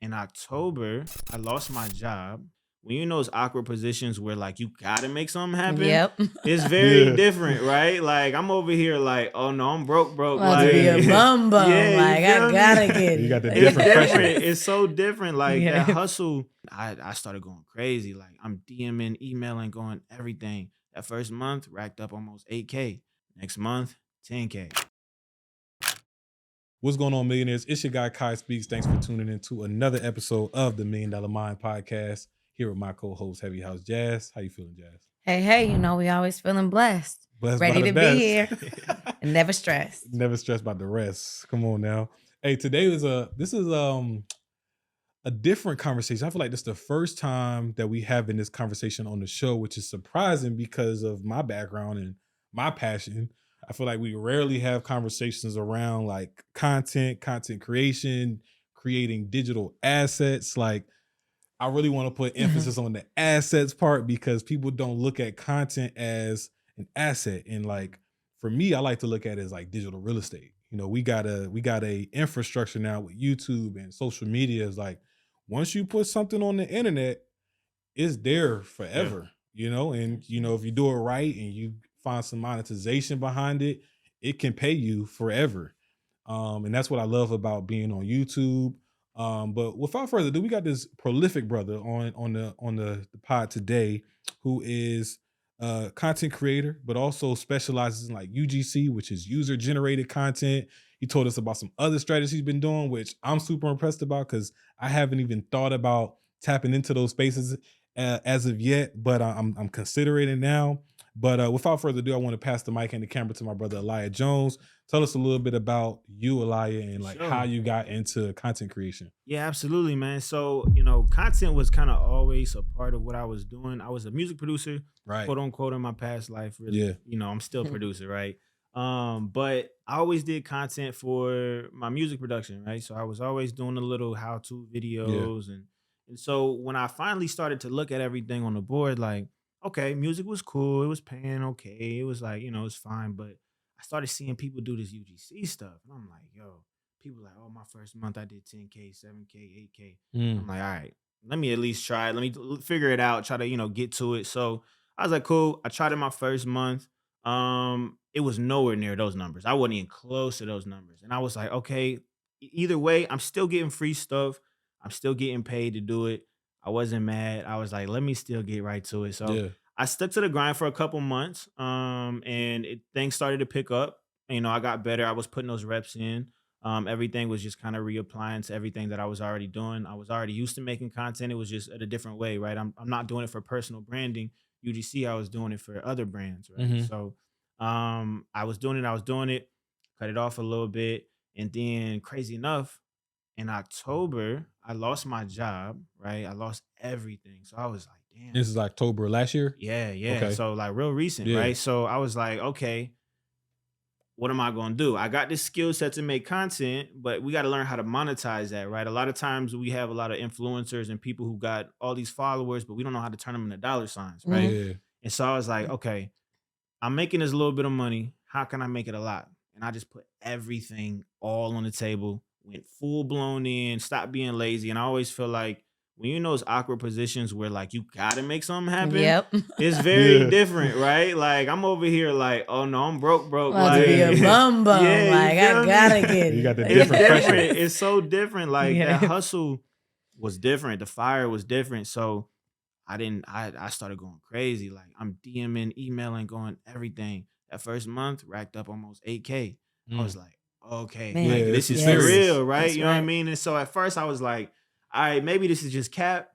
in October, I lost my job. When you're in those awkward positions where like you gotta make something happen, Yep. it's very Yeah. different, right? Like I'm over here like, oh no, I'm broke. About to be a Like, bum bum. yeah, you Like, I feel gotta me? get You got the it. It's different pressure. different. It's so different. Like that Yeah. hustle, I started going crazy. Like I'm DMing, emailing, going everything. That first month racked up almost 8K. Next month, 10K. What's going on, millionaires? It's your guy Kai Speaks. Thanks for tuning in to another episode of the $1 Million Mind Podcast. Here with my co-host Heavy House Jazz. How you feeling, Jazz? Hey, we always feeling blessed. Blessed Ready by the to best. be here. And never stressed. Never stressed about the rest. Come on now. Hey, today is a different conversation. I feel like this is the first time that we having this conversation on the show, which is surprising because of my background and my passion. I feel like we rarely have conversations around like content creation, creating digital assets. Like I really want to put emphasis on the assets part because people don't look at content as an asset. And like for me, I like to look at it as like digital real estate. You know, we got a infrastructure now with YouTube and social media. Is like once you put something on the internet, it's there forever. You know, and you know, if you do it right and you find some monetization behind it, it can pay you forever. And that's what I love about being on YouTube. But without further ado, we got this prolific brother on the pod today who is a content creator, but also specializes in like UGC, which is user generated content. He told us about some other strategies he's been doing, which I'm super impressed about because I haven't even thought about tapping into those spaces as of yet, but I'm considering it now. But without further ado, I want to pass the mic and the camera to my brother Eliah Jones. Tell us a little bit about you, Eliah, and like Sure. how you got into content creation. Yeah, absolutely, man. So, content was kind of always a part of what I was doing. I was a music producer, Right. quote unquote, in my past life. Really, Yeah. I'm still a producer, right? But I always did content for my music production, right? So I was always doing the little how-to videos, and so when I finally started to look at everything on the board, like, okay, music was cool, it was paying okay, it was like, it's fine, but I started seeing people do this UGC stuff, and I'm like, yo. People like, oh, my first month I did 10K, 7K, 8K. I'm like, all right, let me at least try it. Let me figure it out, try to, get to it. So I was like, cool. I tried it my first month. It was nowhere near those numbers. I wasn't even close to those numbers. And I was like, okay, either way, I'm still getting free stuff. I'm still getting paid to do it. I wasn't mad. I was like, let me still get right to it. So Yeah. I stuck to the grind for a couple months. And things started to pick up. I got better. I was putting those reps in. Everything was just kind of reapplying to everything that I was already doing. I was already used to making content. It was just at a different way, right? I'm not doing it for personal branding. UGC, I was doing it for other brands, right? Mhm. So I was doing it, cut it off a little bit. And then crazy enough, in October, I lost my job, right? I lost everything. So I was like, damn. This is October last year? Yeah. Okay. So like real recent, Yeah. right? So I was like, okay, what am I going to do? I got this skill set to make content, but we got to learn how to monetize that, right? A lot of times we have a lot of influencers and people who got all these followers, but we don't know how to turn them into dollar signs, right? Yeah. And so I was like, okay, I'm making this little bit of money. How can I make it a lot? And I just put everything all on the table, went full blown in, stopped being lazy. And I always feel like when you're in those awkward positions where like you gotta make something happen, Yep. it's very Yeah. different, right? Like I'm over here like, oh no, I'm broke. About to be a Like, bum bum. yeah, you Like, feel I me? gotta get You got the it. It's different pressure. different. It's so different. Like Yeah. that hustle was different. The fire was different. So I started going crazy. Like I'm DMing, emailing, going everything. That first month racked up almost 8K. I was like, okay, Man. like Yeah, this this is is for serious. real, right? That's You know what I right. mean? And so at first I was like, all right, maybe this is just cap.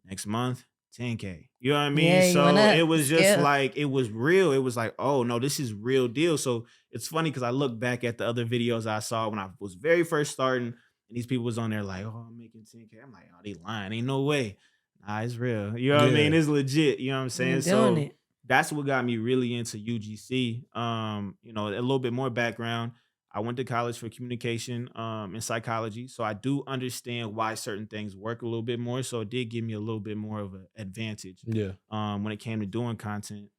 Next month, 10K. You know what I mean? Yeah, you So went up. it was just Yeah. like, it was real. It was like, oh no, this is real deal. So it's funny because I look back at the other videos I saw when I was very first starting, and these people was on there like, oh, I'm making 10K. I'm like, oh, they lying. Ain't no way. Nah, it's real. You know what I mean? Yeah. It's legit. You know what I'm You're saying? doing So it. that's what got me really into UGC. A little bit more background. I went to college for communication and psychology. So I do understand why certain things work a little bit more. So it did give me a little bit more of an advantage Yeah. when it came to doing content.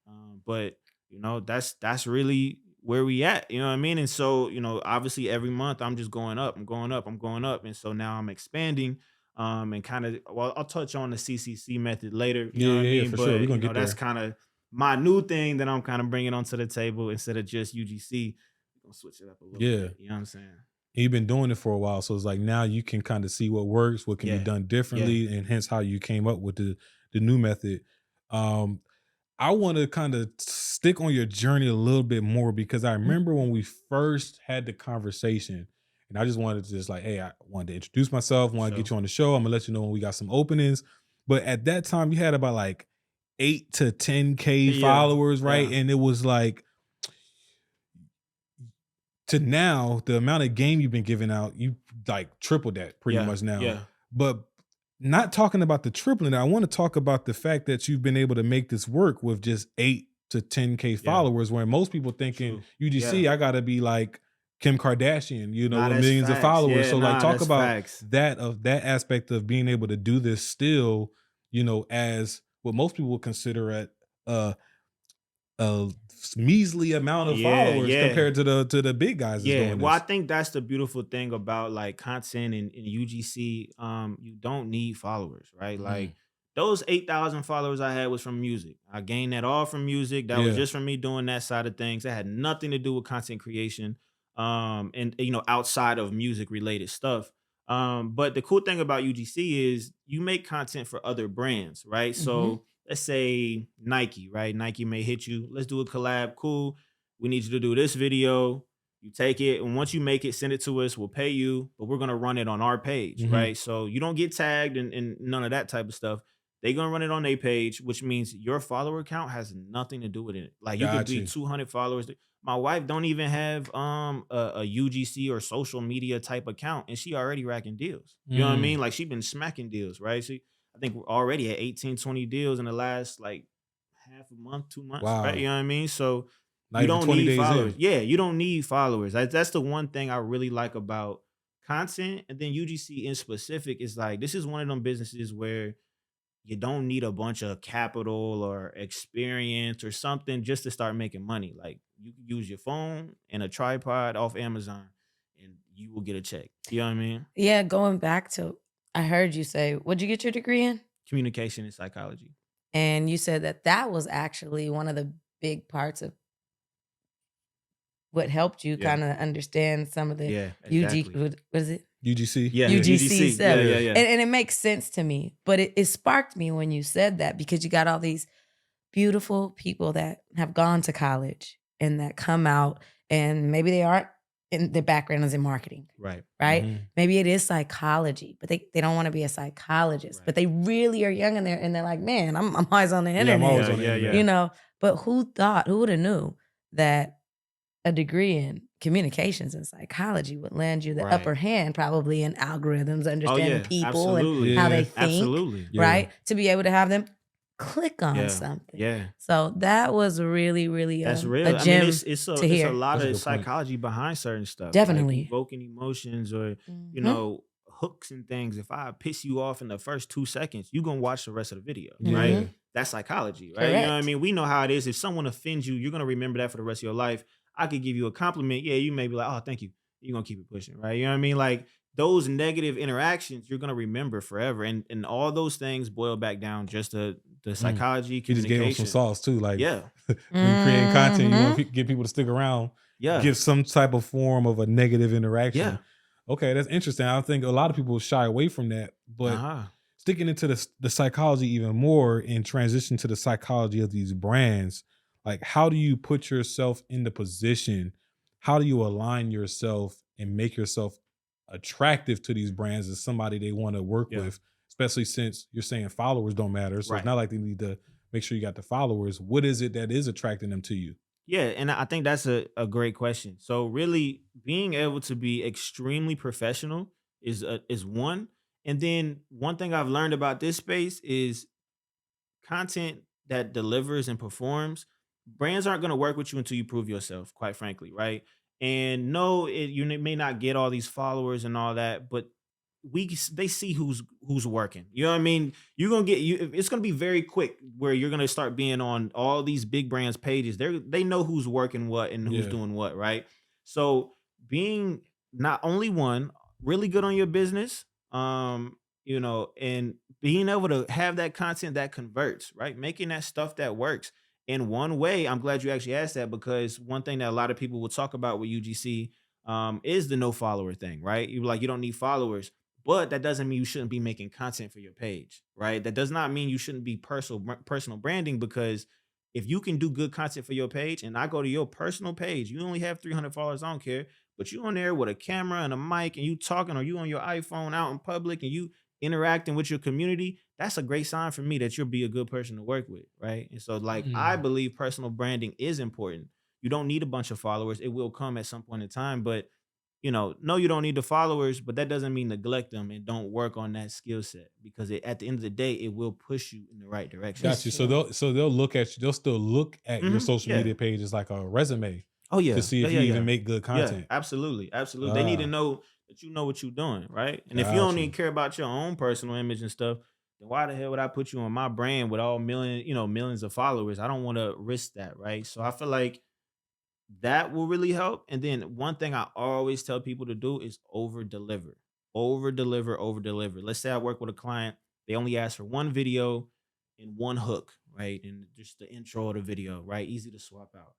But that's really where we at. You know what I mean? And so, obviously every month I'm just going up, I'm going up, I'm going up. And so now I'm expanding. And kind of, well, I'll touch on the CCC method later, you Yeah, know what I yeah, yeah, mean? for sure. We're But, gonna get that's there. kind of my new thing that I'm kind of bringing onto the table instead of just UGC. We're going to switch it up a little Yeah. bit. You know what I'm saying? You've been doing it for a while, so it's like now you can kind of see what works, what can be Yeah. done Yeah. differently, and hence how you came up with the new method. Um, I want to kind of stick on your journey a little bit more because I remember when we first had the conversation, and I just wanted to just like, hey, I wanted to introduce myself, want to get So, you on the show. I'm gonna let you know when we got some openings. But at that time, you had about like 8 to 10K yeah. followers, right? Yeah. And it was like to now, the amount of game you've been giving out, you like tripled that pretty Yeah. much now. Yeah. But not talking about the tripling, I want to talk about the fact that you've been able to make this work with just 8 to 10K Yeah. followers, where most people thinking True. UGC, Yeah. I gotta be like Kim Kardashian, Nah, with that's millions of facts. followers. Yeah. So like Nah, talk that's about facts. that aspect of being able to do this still, as what most people would consider a measly amount of Yeah. followers Yeah. compared to the big guys that's Yeah, doing well, I this. think that's the beautiful thing about like content in UGC. You don't need followers, right? Mhm. Like those 8,000 followers I had was from music. I gained that all from music. That was Yeah. just from me doing that side of things. It had nothing to do with content creation, and outside of music related stuff. But the cool thing about UGC is you make content for other brands, right? Mhm. So let's say Nike, right? Nike may hit you. Let's do a collab. Cool. We need you to do this video. You take it, and once you make it, send it to us. We'll pay you, but we're gonna run it on our page, Mhm. right? So you don't get tagged and none of that type of stuff. They're gonna run it on their page, which means your follower count has nothing to do with it. Like you could Got be you. 200 followers. My wife don't even have a UGC or social media type account, and she already racking deals. You know what I Mm. mean? Like she been smacking deals, right? I think we're already at 18, 20 deals in the last like half a month, 2 months, right? You Wow. know what I mean? So Not you even don't 20 need days followers. in. Yeah, you don't need followers. That's the one thing I really like about content. And then UGC in specific is like this is one of them businesses where you don't need a bunch of capital or experience or something just to start making money. Like you can use your phone and a tripod off Amazon and you will get a check. You know what I mean? Yeah, going back to, I heard you say, what'd you get your degree in? Communication and psychology. And you said that that was actually one of the big parts of what helped you Yeah. kind of understand some of the Yeah, UG, exactly. what is it? UGC? Yeah, Yeah. UGC UGC. Yeah, stuff. yeah, Yeah. yeah. And it makes sense to me, but it sparked me when you said that because you got all these beautiful people that have gone to college and that come out and maybe they aren't in their background is in marketing, Right. right? Mhm. Maybe it is psychology, but they don't want to be a psychologist, but Right. they really are young in there and they're like, man, I'm always on the Yeah, I'm internet, always Yeah, on the yeah, internet. yeah. you know. But who would have knew that a degree in communications and psychology would land you the Right. upper hand probably in algorithms, Oh understanding yeah, people and absolutely. how they Yeah. think, Absolutely. Yeah. right? To be able to have them click on Yeah. something. Yeah. So that was really, really That's a real. I mean, gem it's to a hear. lot That's a of good point. psychology behind certain stuff, like Definitely. evoking emotions or Mhm. hooks and things. If I piss you off in the first 2 seconds, you gonna watch the rest of the video, right? Yeah. Mhm. That's psychology, right? You know what I Correct. mean? We know how it is. If someone offends you, you're gonna remember that for the rest of your life. I could give you a compliment. Yeah, you may be like, oh, thank you. You're gonna keep it pushing, right? You know what I mean? Like those negative interactions, you're gonna remember forever. And all those things boil back down just to the Mm. psychology, You just gave them some communication. sauce too. Like Yeah. when you're creating content, you want Mhm. to get people to stick around, Yeah. give some type of form of a negative interaction. Yeah. Okay, that's interesting. I think a lot of people shy away from that, but Uh-huh. sticking into the psychology even more and transition to the psychology of these brands, like how do you put yourself in the position? How do you align yourself and make yourself attractive to these brands as somebody they want to work Yeah. with, especially since you're saying followers don't matter. So it's Right. not like they need to make sure you got the followers. What is it that is attracting them to you? Yeah, and I think that's a great question. So really being able to be extremely professional is one. And then one thing I've learned about this space is content that delivers and performs. Brands aren't going to work with you until you prove yourself, quite frankly, right? And no, you may not get all these followers and all that, but they see who's working. You know what I mean? You're gonna get you. It's gonna be very quick where you're gonna start being on all these big brands pages. They know who's working what and who's Yeah. doing what, right? So being not only one really good on your business, and being able to have that content that converts, right? Making that stuff that works. In one way, I'm glad you actually asked that, because one thing that a lot of people will talk about with UGC is the no follower thing, right? You like, you don't need followers, but that doesn't mean you shouldn't be making content for your page, right? That does not mean you shouldn't be personal branding, because if you can do good content for your page, and I go to your personal page, you only have 300 followers, I don't care, but you on there with a camera and a mic and you talking, or you on your iPhone out in public and you interacting with your community, that's a great sign for me that you'll be a good person to work with, right? And so, like, I Mm. believe personal branding is important. You don't need a bunch of followers. It will come at some point in time, but no, you don't need the followers, but that doesn't mean neglect them and don't work on that skill set, because at the end of the day, it will push you in the right direction. Got It's you. So true. they'll look at you. They'll still look at your social Yeah. media page as like a resume Oh to yeah. see Yeah. if you Yeah. even Yeah. make good Yeah. content. Absolutely. Absolutely. They need to Ah, know that you know what you're doing, right? And if you got don't even you. care about your own personal image and stuff, then why the hell would I put you on my brand with all millions of followers? I don't want to risk that, right? So I feel like that will really help. And then one thing I always tell people to do is over deliver. Over deliver, over deliver. Let's say I work with a client, they only ask for one video and one hook, right? And just the intro of the video, right? Easy to swap out.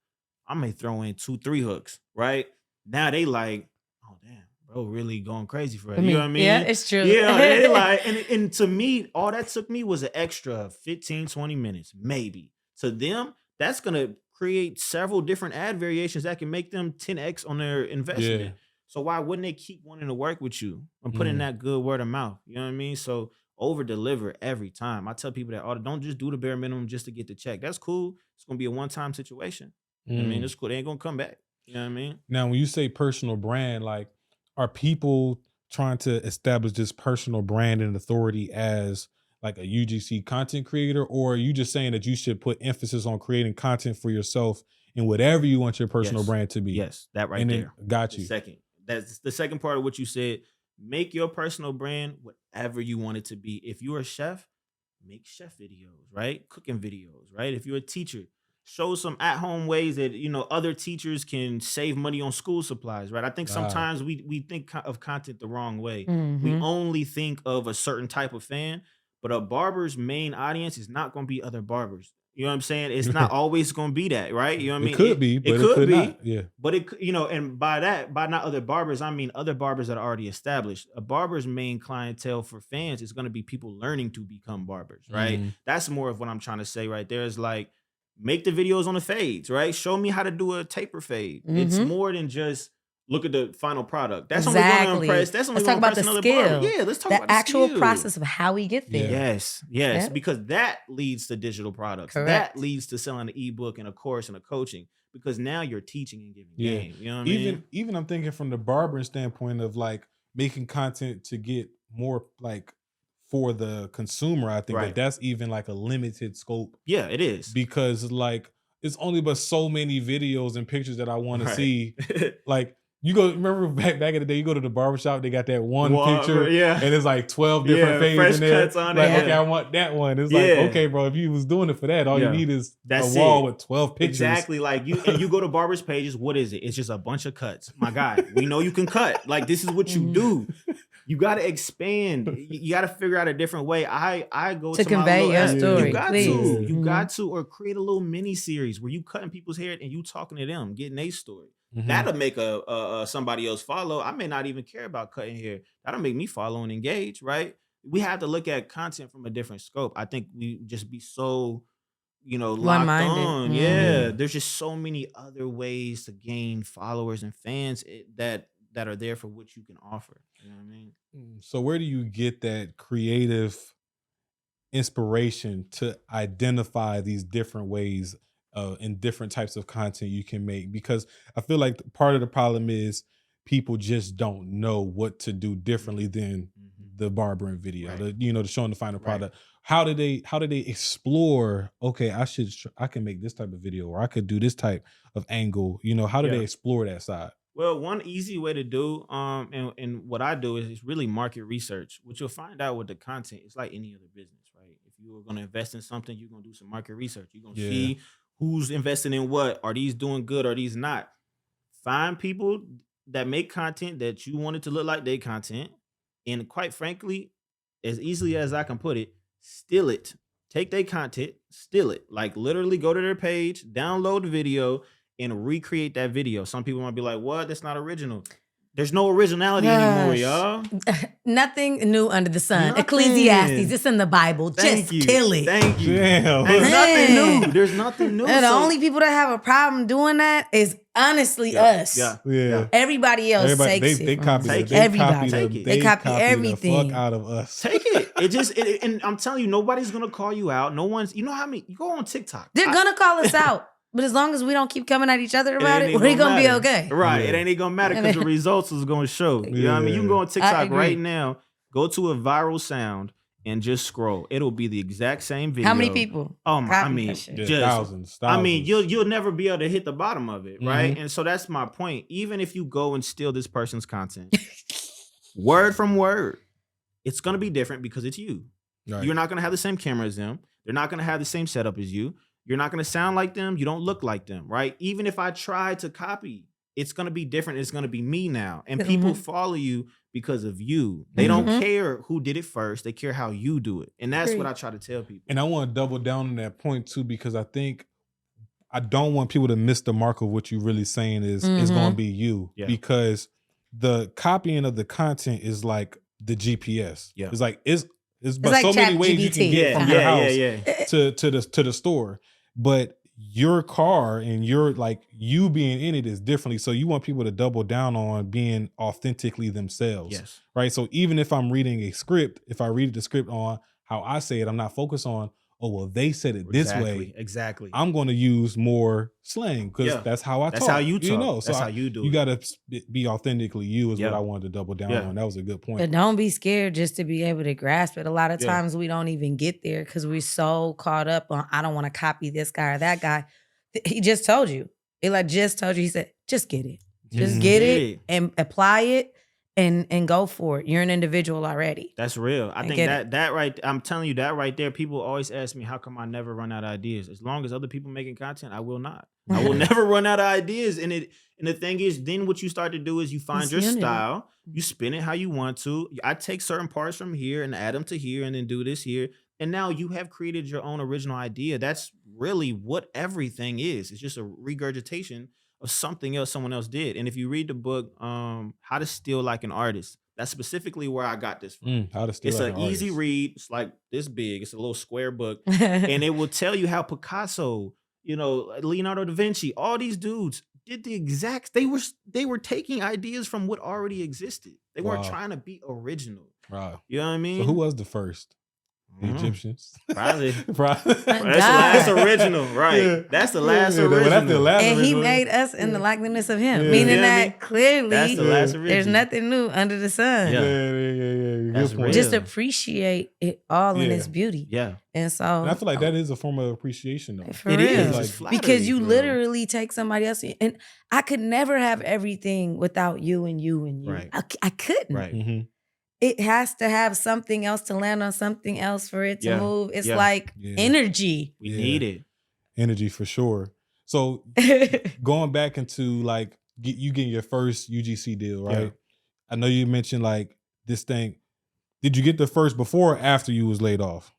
I may throw in two, three hooks, right? Now they like, oh damn, bro, really going crazy for For it. You know what me. I Yeah, mean? it's true. Yeah, they like, and to me, all that took me was an extra 15, 20 minutes, maybe. To them, that's gonna create several different ad variations that can make them 10x on their Yeah. investment. So why wouldn't they keep wanting to work with you and put in Mm. that good word of mouth? You know what I mean? So over deliver every time. I tell people that don't just do the bare minimum just to get the check. That's cool. It's gonna be a one-time situation. You know what I mean? Mm. It's cool. They ain't gonna come back. You know what I mean? Now, when you say personal brand, like, are people trying to establish this personal brand and authority as like a UGC content creator, or are you just saying that you should put emphasis on creating content for yourself and whatever you want your personal Yes. brand to be? Yes. That right And then there. got The you. second. That's the second part of what you said. Make your personal brand whatever you want it to be. If you're a chef, make chef videos, right? Cooking videos, right? If you're a teacher, show some at-home ways that other teachers can save money on school supplies, right? I think Ah, sometimes we think of content the wrong way. We Hmm. only think of a certain type of fan, but a barber's main audience is not going to be other barbers. You know what I'm saying? It's not always going to be that, right? You know what I it mean? could be, It but it could could not. be, Yeah. but and by that, by not other barbers, I mean other barbers that are already established. A barber's main clientele for fans is going to be people learning to become barbers, right? Mm. That's more of what I'm trying to say right there. Is like, make the videos on the fades, right? Show me how to do a taper fade. It's Hmm. more than just look at the final product. That's only going to impress. Exactly. That's only Let's going talk to about impress the another barber. skill, Yeah, let's talk the about the actual skill. process of how we get Yeah. there. Yes, yes, Yeah, because that leads to digital products. That correct. leads to selling an ebook and a course and a coaching, because now you're teaching and giving Yeah. game. You know what I Even mean? even I'm thinking from the barbering standpoint of like making content to get more like for the consumer. I think that Right. that's even like a limited scope Yeah, it is. because like it's only but so many videos and pictures that I want to Right. see. Like you go remember back in the day, you go to the barbershop, they got that one picture Yeah. and it's like 12 different Yeah. fades Fresh in there. cuts on it. Like, Yeah. okay, I Yeah. want that one. It's like, Yeah. okay, bro, if you was doing it for that, all you Yeah. need is a That's wall it. with 12 pictures. Exactly. Like you go to barbers pages. What is it? It's just a bunch of cuts. My guy, we know you can cut. Like, this is what you Mhm. do. You got to expand. You got to figure out a different way. I go To to my convey little your app. You story, Yeah, got please. to. yeah. You Hmm. got to, or create a little mini series where you cutting people's hair and you talking to them, getting their story. Mhm. That'll make a somebody else follow. I may not even care about cutting hair. That'll make me follow and engage, right? We have to look at content from a different scope. I think we just be so One locked minded. on. Yeah, Yeah. there's just so many other ways to gain followers and fans that are there for what you can offer. You know what I mean? So where do you get that creative inspiration to identify these different ways and different types of content you can make? Because I feel like part of the problem is people just don't know what to do differently Mhm, than mhm. the barbering video, Right, the showing the final right. product. How do they explore, okay, I can make this type of video or I could do this type of angle, how do they Yeah. explore that side? Well, one easy way to do, and what I do is really market research. What you'll find out with the content, it's like any other business, right? If you are going to invest in something, you're going to do some market research. You're going to Yeah. see who's investing in what. Are these doing good? Are these not? Find people that make content that you want it to look like their content, and quite frankly, as easily as I can put it, steal it. Take their content, steal it. Like literally go to their page, download the video, and recreate that video. Some people might be like, what? That's not original. There's no originality anymore, Gosh. y'all. Nothing new under the sun. Nothing. Ecclesiastes, it's in the Bible. Thank Just you. kill it. Thank you. Damn. There's nothing Man. new. There's nothing new. And the So- only people that have a problem doing that is honestly us. Yeah. Everybody else Everybody, takes they it. copy Take it. it. Everybody. Take it. They copy the everything. fuck out of us. Take it. And I'm telling you, nobody's gonna call you out. No one's. You know how many? You go on TikTok. They're gonna call us out. But as long as we don't keep coming at each other about it, ain't we're gonna be matter. okay. Right. Yeah. It ain't gonna matter because the results is gonna show. You know what I mean? You can go on I TikTok agree. right now, go to a viral sound and just scroll. It'll be the exact same video. How many people? Oh my! I copy mean, that shit? Yeah, just thousands. I mean, you'll never be able to hit the bottom of it, right? Mhm. And so that's my point. Even if you go and steal this person's content, word from word, it's gonna be different because it's you. Right. You're not gonna have the same camera as them. They're not gonna have the same setup as you. You're not gonna sound like them. You don't look like them, right? Even if I try to copy, it's gonna be different. It's gonna be me now, and people follow you because of you. They don't Mhm. care who did it first. They care how you do it, and that's what Agreed. I try to tell people. And I want to double down on that point too, because I think I don't want people to miss the mark of what you're really saying is going to be you. Yeah. Because the copying of the content is like the GPS. Yeah. It's like it's but like so many ways you can ChatGPT. get from your house yeah. to the store. But your car and your like you being in it is differently. So you want people to double down on being authentically themselves. Yes. Right. So even if I'm reading a script, if I read the script on how I say it, I'm not focused on, oh, well, they said it this way. Exactly. I'm going to use more slang because Yeah. that's how I talk. That's how you talk. know, so That's how you do you it. got to be authentically you is Yeah. what I wanted to double down Yeah. on. That was a good point. But don't be scared just to be able to grasp it. A lot of Yeah. times we don't even get there because we're so caught up on, I don't want to copy this guy or that guy. He just told you. Eli just told you. He said, just get it. Just Mhm. get Get it it. and apply it and go for it. You're an individual already. That's real. I think get that right. I'm telling you that right there. People always ask me, how come I never run out of ideas? As long as other people making content, I will not. I will never run out of ideas. And the thing is, then what you start to do is you find It's your unity. style. You spin it how you want to. I take certain parts from here and add them to here, and then do this here. And now you have created your own original idea. That's really what everything is. It's just a regurgitation of something else someone else did. And if you read the book, How to Steal Like an Artist, that's specifically where I got this from. How to steal It's like an an easy artist. read. It's like this big. It's a little square book. And it will tell you how Picasso, Leonardo da Vinci, all these dudes did the exact, they were taking ideas from what already existed. They weren't Wow. trying to be original. Wow. You know what I mean? So who was the first? The Mhm. Egyptians. Probably. Probably. That's the last original, right? Yeah. That's the last Yeah, original. that's the last And he original. made us in the likeness of him, Yeah. meaning You feel that me? clearly That's the last original. there's nothing new under the sun. Yeah. Yeah. That's Good point. real. Just appreciate it all in Yeah. its beauty. Yeah. And so And I feel like that is a form of appreciation, though. for It real. is. Like- It's flattery, Because you bro. literally take somebody else, and I could never have everything without you and you and you. Right. I couldn't. Right. Mhm. It has to have something else to land on something else for it to Yeah. move. It's Yeah. like Yeah. energy. We Yeah. need it. Energy for sure. So going back into like you getting your first UGC deal, right? Yeah. I know you mentioned like this thing. Did you get the first before or after you was laid off?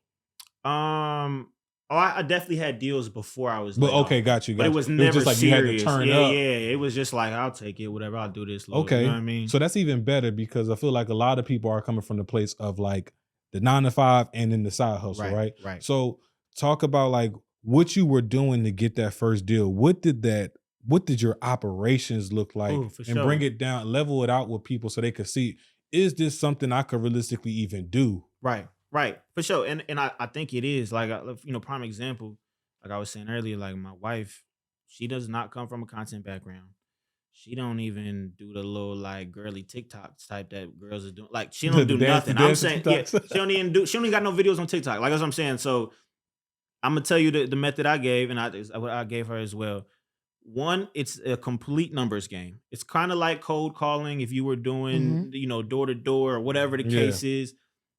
I definitely had deals before I was. But laid off. okay, got you. But it was never just like serious. you had to turn yeah, up. yeah. It was just like, I'll take it, whatever. I'll do this. Little, Okay. You know what I mean? So that's even better because I feel like a lot of people are coming from the place of like the 9 to 5 and then the side hustle, right? Right. So talk about like what you were doing to get that first deal. What did your operations look like? Ooh, for and sure. bring it down, level it out with people so they could see, is this something I could realistically even do? Right. For sure. And I think it is. Like, prime example, like I was saying earlier, like my wife, she does not come from a content background. She don't even do the little like girly TikToks type that girls are doing. Like she don't The do dance- nothing. the I'm dance saying, TikToks. she don't even got no videos on TikTok. Like that's what I'm saying. So I'm gonna tell you the method I gave, and what I gave her as well. One, it's a complete numbers game. It's kind of like cold calling. If you were doing, door to door or whatever the Yeah. case is,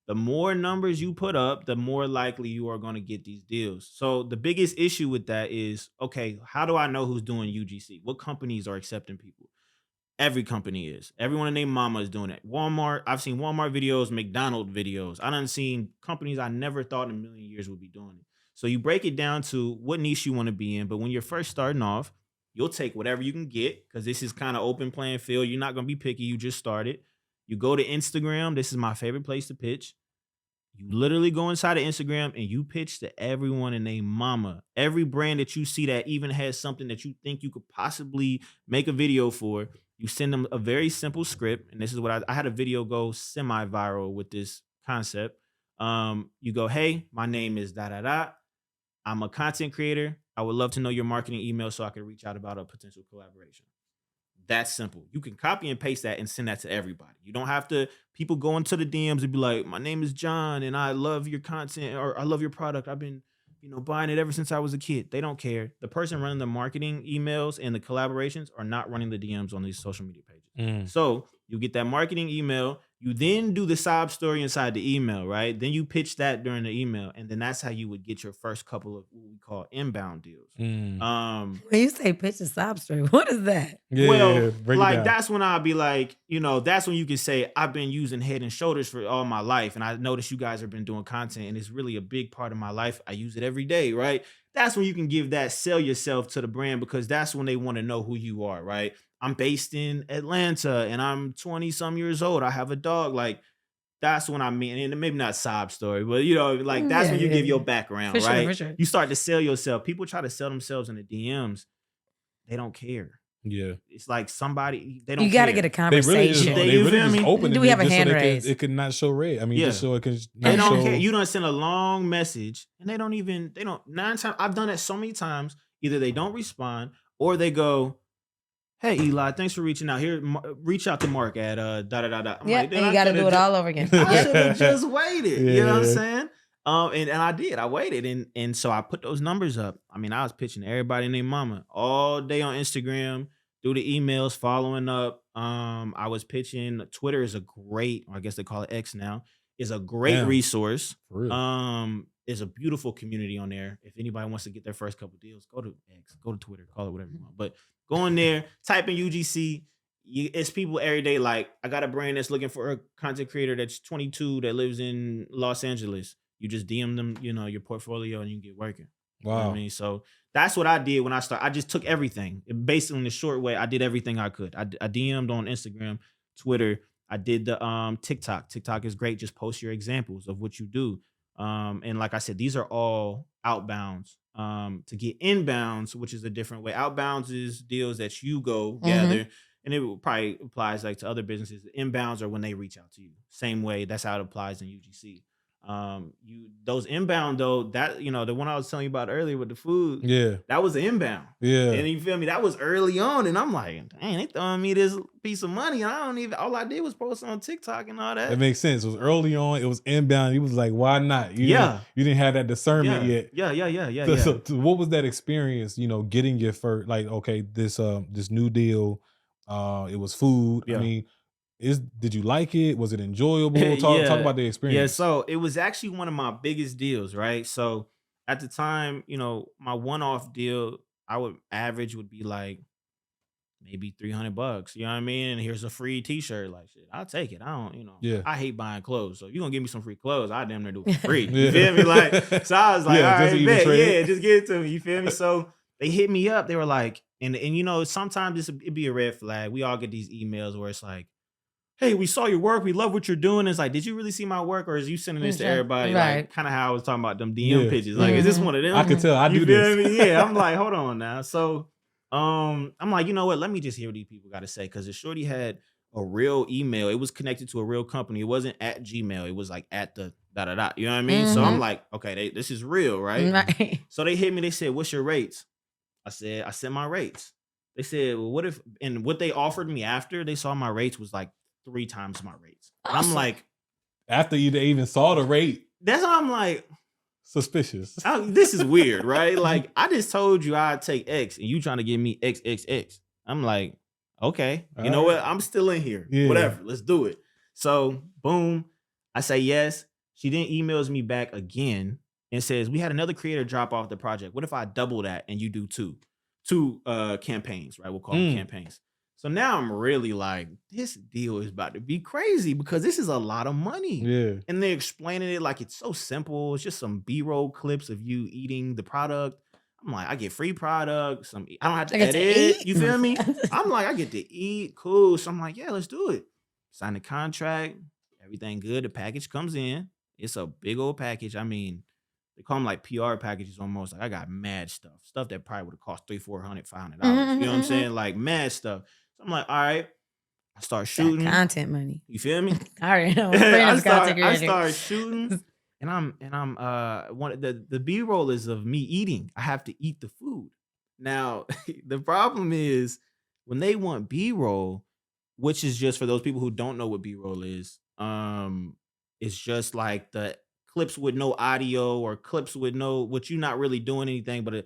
the more numbers you put up, the more likely you are going to get these deals. So the biggest issue with that is, okay, how do I know who's doing UGC? What companies are accepting people? Every company is. Everyone and their mama is doing it. Walmart, I've seen Walmart videos, McDonald's videos. I done seen companies I never thought in a million years would be doing it. So you break it down to what niche you want to be in. But when you're first starting off, you'll take whatever you can get because this is kind of open playing field. You're not going to be picky. You just started. You go to Instagram. This is my favorite place to pitch. You literally go inside of Instagram and you pitch to everyone and their mama. Every brand that you see that even has something that you think you could possibly make a video for, you send them a very simple script. And this is what I had a video go semi-viral with this concept. You go, hey, my name is da da da. I'm a content creator. I would love to know your marketing email so I can reach out about a potential collaboration. That's simple. You can copy and paste that and send that to everybody. You don't have to, people go into the DMs and be like, my name is John and I love your content or I love your product. I've been, buying it ever since I was a kid. They don't care. The person running the marketing emails and the collaborations are not running the DMs on these social media pages. So you get that marketing email. You then do the sob story inside the email, right? Then you pitch that during the email. And then that's how you would get your first couple of what we call inbound deals. When you say pitch a sob story, what is that? That's when I'll be like, that's when you can say, I've been using Head and Shoulders for all my life. And I noticed you guys have been doing content and it's really a big part of my life. I use it every day, right? That's when you can give that, sell yourself to the brand because that's when they want to know who you are, right? I'm based in Atlanta and I'm 20 some years old. I have a dog. Like, that's when I mean, and maybe not sob story, but that's when you give your background, for right? Sure, for sure. You start to sell yourself. People try to sell themselves in the DMs. They don't care. Yeah. It's like somebody, they don't care. You got to get a conversation. They really just open it. Do we have a hand so raised? It could not show red. I mean, just so it can they don't care. You don't send a long message and they don't 9 times. I've done it so many times. Either they don't respond or they go, hey, Eli, thanks for reaching out. Here, reach out to Mark at da-da-da-da. Yeah, and you got to do it all over again. I should have just waited. Yeah. You know what I'm saying? And I did. I waited. And so I put those numbers up. I mean, I was pitching to everybody and their mama all day on Instagram, through the emails, following up. I was pitching. Twitter is a great, or I guess they call it X now, is a great resource. There's a beautiful community on there. If anybody wants to get their first couple deals, go to X, go to Twitter, call it whatever you want. But go in there, type in UGC. It's people every day. Like, I got a brand that's looking for a content creator that's 22 that lives in Los Angeles. You just DM them, your portfolio and you can get working. Wow. You know what I mean? So that's what I did when I started. I just took everything. Basically, in the short way, I did everything I could. I DM'd on Instagram, Twitter. I did the TikTok. TikTok is great. Just post your examples of what you do. And like I said, these are all outbounds. To get inbounds, which is a different way. Outbounds is deals that you go gather, and it probably applies like to other businesses. Inbounds are when they reach out to you. Same way. That's how it applies in UGC. Those inbound though, that the one I was telling you about earlier with the food, that was an inbound. And you feel me, that was early on, and I'm like, dang, they throwing me this piece of money, and all I did was post on TikTok and all that. That makes sense. It was early on, it was inbound. He was like, why not? You didn't have that discernment yet. So what was that experience, getting your first, like, okay, this new deal, it was food. I mean, did you like it? Was it enjoyable? Talk about the experience. Yeah, so it was actually one of my biggest deals, right? So at the time, my one-off deal, average would be like maybe $300. You know what I mean? And here's a free t-shirt. Like, shit, I'll take it. I don't, I hate buying clothes. So if you're gonna give me some free clothes, I damn near do it for free. You feel me? Like, so I was like, all right, bet. Just give it to me. You feel me? So they hit me up. They were like, and sometimes it'd be a red flag. We all get these emails where it's like, hey, we saw your work. We love what you're doing. It's like, did you really see my work, or is you sending this to everybody? Right. Like, kind of how I was talking about them DM pitches. Like, is this one of them? I could tell. I do this. Me? Yeah. I'm like, hold on now. So, I'm like, you know what? Let me just hear what these people got to say, because the shorty had a real email. It was connected to a real company. It wasn't at Gmail. It was like at the da-da-da. You know what I mean? So I'm like, okay, this is real, right? So they hit me. They said, what's your rates? I sent my rates. They said, well, what they offered me after they saw my rates was like 3 times my rates. Awesome. I'm like, after you even saw the rate, that's how I'm like, suspicious. This is weird, right? Like, I just told you I'd take X and you trying to give me XXX. I'm like, okay, you know what? I'm still in here. Yeah. Whatever, let's do it. So boom, I say yes. She then emails me back again and says, we had another creator drop off the project. What if I double that and you do two campaigns, right? We'll call them campaigns. So now I'm really like, this deal is about to be crazy because this is a lot of money. Yeah. And they're explaining it like it's so simple. It's just some B-roll clips of you eating the product. I'm like, I get free product. I don't have to I get to edit. eat? You feel me? I'm like, I get to eat. Cool. So I'm like, yeah, let's do it. Sign the contract. Everything good. The package comes in. It's a big old package. I mean, they call them like PR packages almost. Like I got mad stuff that probably would have cost $300, $400, $500. You know what I'm saying? Like mad stuff. So I'm like, all right. I start That shooting. content money. You feel me? I already know. I I start shooting, and I'm one of the B-roll is of me eating. I have to eat the food. Now, the problem is when they want B-roll, which is just for those people who don't know what B-roll is, it's just like the clips with no audio or clips with no which you're not really doing anything but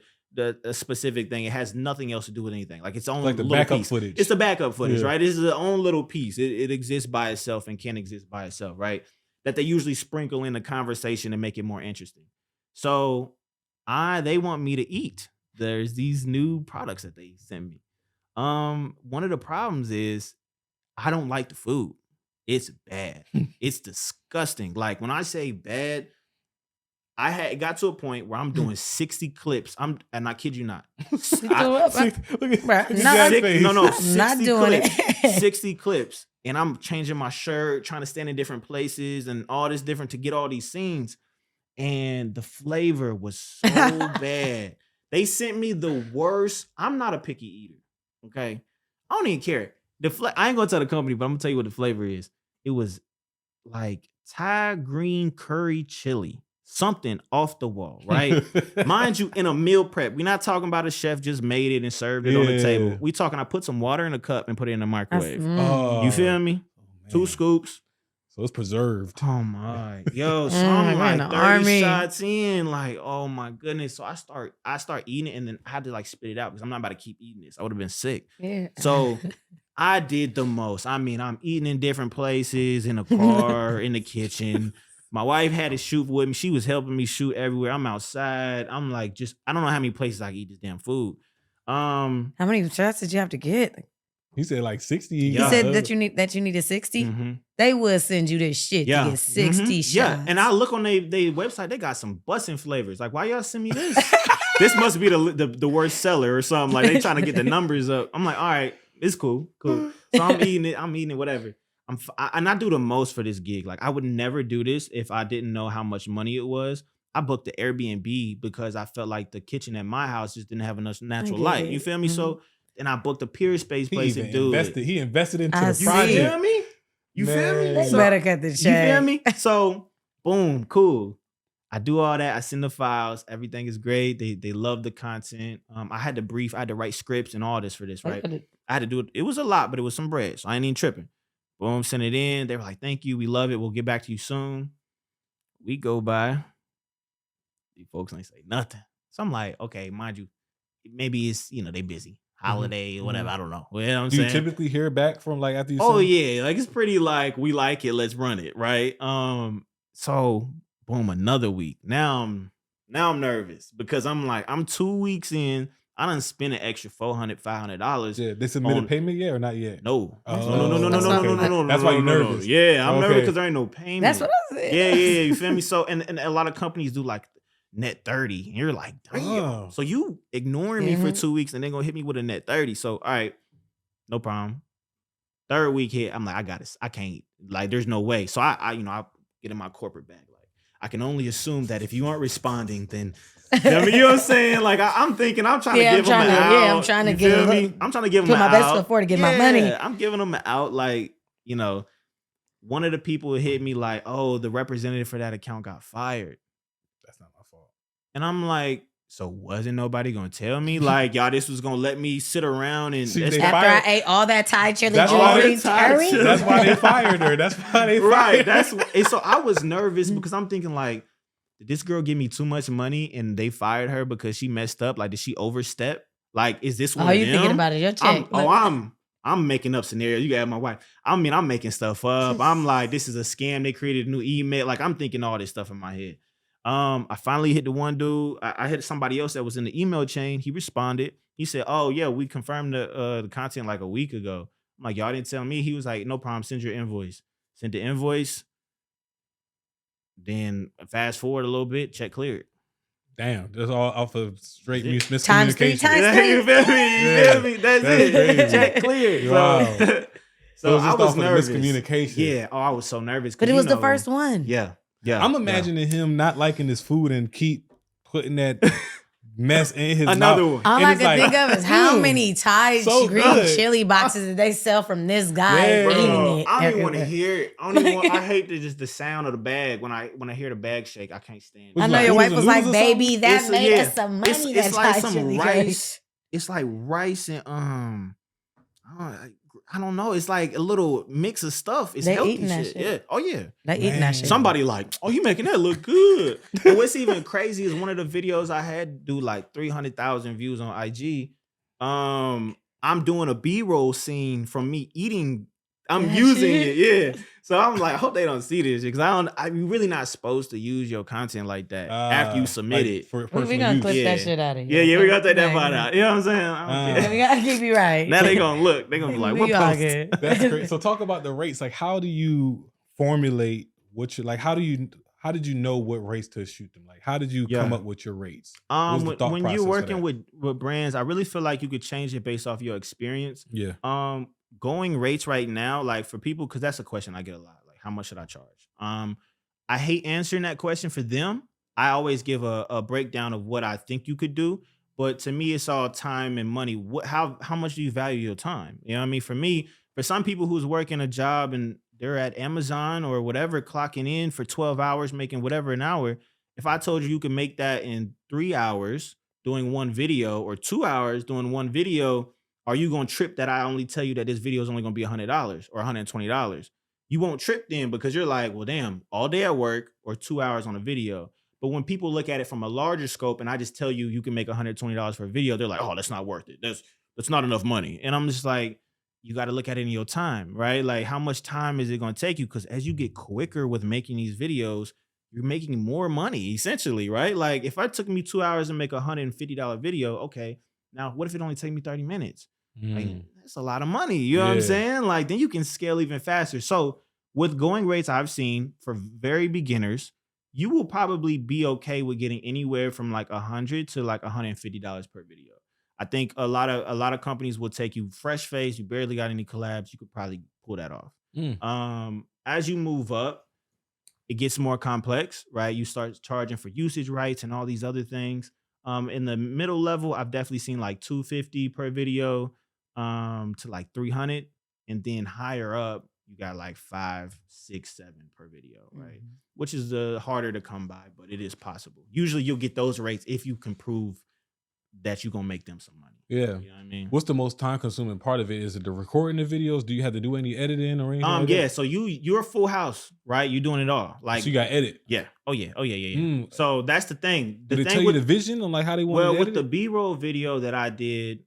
a specific thing. It has nothing else to do with anything. Like its own Like the little backup piece. footage. It's the backup footage, Yeah. right? This is its own little piece. It exists by itself and can exist by itself, right? That they usually sprinkle in the conversation and make it more interesting. So they want me to eat. There's these new products that they send me. One of the problems is I don't like the food. It's bad. It's disgusting. Like when I say bad, it got to a point where I'm doing 60 clips. And I kid you not. Look at Bruh, his not- face. No, I'm not 60 doing clips. it. 60 clips. And I'm changing my shirt, trying to stand in different places and all this different to get all these scenes. And the flavor was so bad. They sent me the worst. I'm not a picky eater. Okay. I don't even care. I ain't gonna tell the company, but I'm gonna tell you what the flavor is. It was like Thai green curry chili. Something off the wall, right? Mind you, in a meal prep. We're not talking about a chef just made it and served it on the table. We talking I put some water in a cup and put it in the microwave. You feel me? Oh, 2 scoops. So it's preserved. Oh my. Yo, so I'm we're in like the 30 army. shots in. Like, oh my goodness. So I start eating it and then I had to like spit it out because I'm not about to keep eating this. I would have been sick. Yeah. So I did the most. I mean, I'm eating in different places, in a car, in the kitchen. My wife had to shoot with me. She was helping me shoot everywhere. I'm outside. I'm like, I don't know how many places I can eat this damn food. How many shots did you have to get? He said like 60. He Yeah. said that you needed 60. Mhm. They would send you this shit Yeah. to get 60 Mhm. shots. Yeah, and I look on their website, they got some bussin' flavors. Like, why y'all send me this? This must be the worst seller or something. Like, they trying to get the numbers up. I'm like, all right, it's cool. So I'm eating it, whatever. And I do the most for this gig. Like, I would never do this if I didn't know how much money it was. I booked the Airbnb because I felt like the kitchen at my house just didn't have enough natural get light. it. You feel me? So, and I booked a Peer Space He place even to do invested. it. He invested into I the see. You project. feel me? You feel me? Man. They So- better cut the check. You feel me? So, boom, cool. I do all that. I send the files. Everything is great. They love the content. I had to write scripts and all this for this, right? I had to do it. It was a lot, but it was some bread. So I ain't even tripping. Boom, send it in. They were like, thank you. We love it. We'll get back to you soon. We go by. These folks ain't say nothing. So I'm like, okay, mind you, maybe it's, they busy. Holiday or whatever. I don't know. You know what I'm Do you saying? typically hear back from like after you Oh send? yeah, like it's pretty like we like it, let's run it, right? So boom, another week. Now I'm nervous because I'm 2 weeks in. I done spent an extra $400, $500. Yeah, they submitted on- payment yet or not yet? No. Oh, No. That's why you're nervous. Yeah, I'm nervous Okay. because there ain't no payment. That's what I said. Yeah, you feel me? So and a lot of companies do like net 30. And you're like, damn. Oh. So you ignoring me for Mhm. 2 weeks and then gonna hit me with a net 30. So all right, no problem. Third week hit, I'm like, I got it. I can't. Like, there's no way. So I get in my corporate bag. Like, I can only assume that if you aren't responding, then you know what I'm saying? Like, I'm thinking, I'm trying to give them an out. Yeah, I'm trying to You give feel them- me? I'm trying to give them put an my best out. foot forward to get my money. I'm giving them an out. Like, one of the people hit me like, oh, the representative for that account got fired. That's not my fault. And I'm like, so wasn't nobody gonna tell me? Like, y'all, this was gonna let me sit around and See, that's they not- After I fired- ate all that Thai chili That's chili why green they Thai curry. chili- That's why they fired her. That's why they right. fired her. And so I was nervous because I'm thinking like, did this girl give me too much money and they fired her because she messed up? Like, did she overstep? Like, is this one Oh, of you them? thinking about it? Your check. I'm making up scenarios. You got my wife. I mean, I'm making stuff up. I'm like, this is a scam. They created a new email. Like, I'm thinking all this stuff in my head. I finally hit the one dude. I hit somebody else that was in the email chain. He responded. He said, "Oh yeah, we confirmed the content like a week ago." I'm like, "Y'all didn't tell me." He was like, "No problem. Send your invoice." Sent the invoice. Then fast forward a little bit. Check cleared. Damn, that's all off of straight That's it. Times 3, miscommunication. times Yeah, you feel me? You feel me? That's it. crazy. Check cleared. Wow. So, So it was I just was off of the nervous. miscommunication. Yeah. Oh, I was so nervous. 'cause But it you was the know- first one. Yeah. Yeah. I'm yeah. imagining him not liking his food and keep putting that mess in his Another mouth. one. All And I it's can like, think of is how mm, many Thai so green good. chili boxes did they sell from this guy Yeah. eating Bro, it. I don't even want to everywhere. hear it. I don't even want, I hate the sound of the bag when I hear the bag shake. I can't stand it. Was I it know like your noodles wife and was like, noodles or something? "Baby, that It's- made yeah. us some money." It's that like Thai some chili rice. It's like rice and I don't know. It's like a little mix of stuff. It's They healthy eating that shit. shit. Yeah. Oh yeah. They eating Man. that shit. Somebody like, oh, you making that look good. And what's even crazy is one of the videos I had do like 300,000 views on IG. I'm doing a B-roll scene from me eating. I'm That using shit? it, yeah. So I'm like, I hope they don't see this because I'm really not supposed to use your content like that after you submit like it. for We personal gonna use. clip Yeah. that shit out of here. Yeah, we okay? got that Nah, part out. You know what I'm saying? I don't Yeah, care. we gotta keep you right. Now they gonna look. They gonna be like, We what all post? good. That's great. So talk about the rates. Like, how do you formulate like? How did you know what rates to shoot them? Like, how did you come Yeah. up with your rates? What was the thought When process you're for working that? with brands, I really feel like you could change it based off your experience. Yeah. Going rates right now, like for people, because that's a question I get a lot. Like, how much should I charge? I hate answering that question for them. I always give a breakdown of what I think you could do. But to me, it's all time and money. How much do you value your time? You know what I mean? For me, for some people who's working a job and they're at Amazon or whatever, clocking in for 12 hours, making whatever an hour. If I told you you can make that in 3 hours doing one video or 2 hours doing one video, are you going to trip that I only tell you that this video is only going to be $100 or $120? You won't trip then because you're like, well, damn, all day at work or 2 hours on a video. But when people look at it from a larger scope and I just tell you can make $120 for a video, they're like, oh, that's not worth it. That's not enough money. And I'm just like, you got to look at it in your time, right? Like, how much time is it going to take you? Because as you get quicker with making these videos, you're making more money essentially, right? Like, if it took me 2 hours to make a $150 video, okay, now what if it only take me 30 minutes? Like, that's a lot of money. You know what I'm Yeah. saying? Like, then you can scale even faster. So with going rates I've seen for very beginners, you will probably be okay with getting anywhere from like $100 to like $150 per video. I think a lot of companies will take you fresh face. You barely got any collabs. You could probably pull that off. As you move up, it gets more complex, right? You start charging for usage rights and all these other things. In the middle level, I've definitely seen like $250 per video to like $300, and then higher up, you got like $5, $6, $7 per video, right? Which is harder to come by, but it is possible. Usually, you'll get those rates if you can prove that you're gonna make them some money. Yeah. You know what I mean? What's the most time consuming part of it? Is it the recording the videos? Do you have to do any editing or anything? Like Yeah. that? So you're a full house, right? You're doing it all. Like, So you got edit. yeah. Oh yeah. So that's the thing. Did The they thing tell you with the vision on like how they want well, to with edit the it? B-roll video that I did,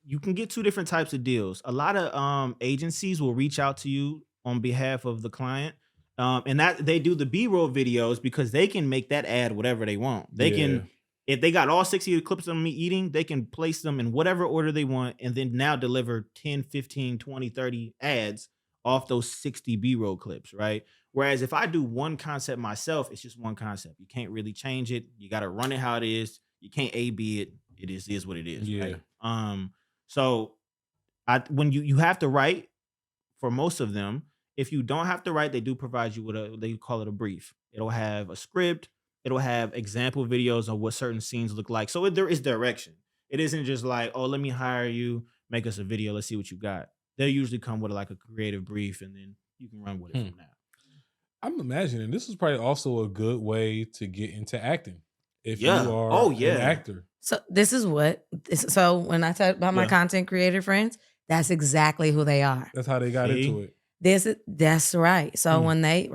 you can get two different types of deals. A lot of agencies will reach out to you on behalf of the client. And that they do the B-roll videos because they can make that ad whatever they want. They can, if they got all 60 of the clips of me eating, they can place them in whatever order they want and then now deliver 10, 15, 20, 30 ads off those 60 B-roll clips, right? Whereas if I do one concept myself, it's just one concept. You can't really change it. You got to run it how it is. You can't A/B it. It is what it is, Yeah. right? So when you have to write for most of them. If you don't have to write, they do provide you with they call it a brief. It'll have a script. It'll have example videos of what certain scenes look like. So there is direction. It isn't just like, oh, let me hire you, make us a video. Let's see what you got. They'll usually come with like a creative brief and then you can run with it from there. I'm imagining this is probably also a good way to get into acting. If you Yeah. are Oh, yeah. an actor. So this is what. So when I talk about my Yeah. content creator friends, that's exactly who they are. That's how they got See? into it. That's right. So when they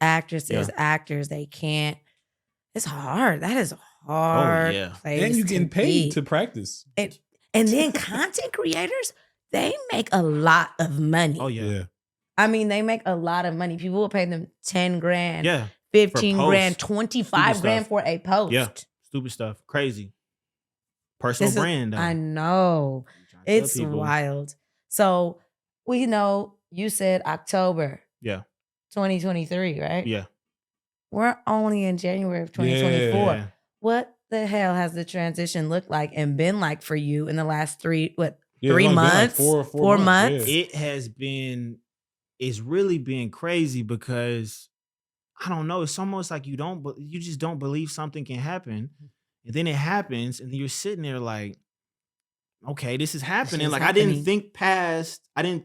actresses, Yeah. actors, they can't. It's hard. That is a hard. yeah. place And you to getting be. paid to practice. And then content creators, they make a lot of money. Oh yeah. I mean, they make a lot of money. People will pay them 10 grand, Yeah. 15 grand, posts. 25 Stupid grand stuff. for a post. Yeah, stupid stuff. Crazy. Personal This is, brand, though. I know. I'm trying to tell It's people. wild. So we know you said October Yeah, 2023, right? yeah. We're only in January of 2024. Yeah. What the hell has the transition looked like and been like for you in the last three Yeah, it's three only been like months? four 4 months, months? yeah. It has been, it's really been crazy because I don't know. It's almost like you just don't believe something can happen. And then it happens and you're sitting there like, okay, this is happening. shit's Like I didn't happening.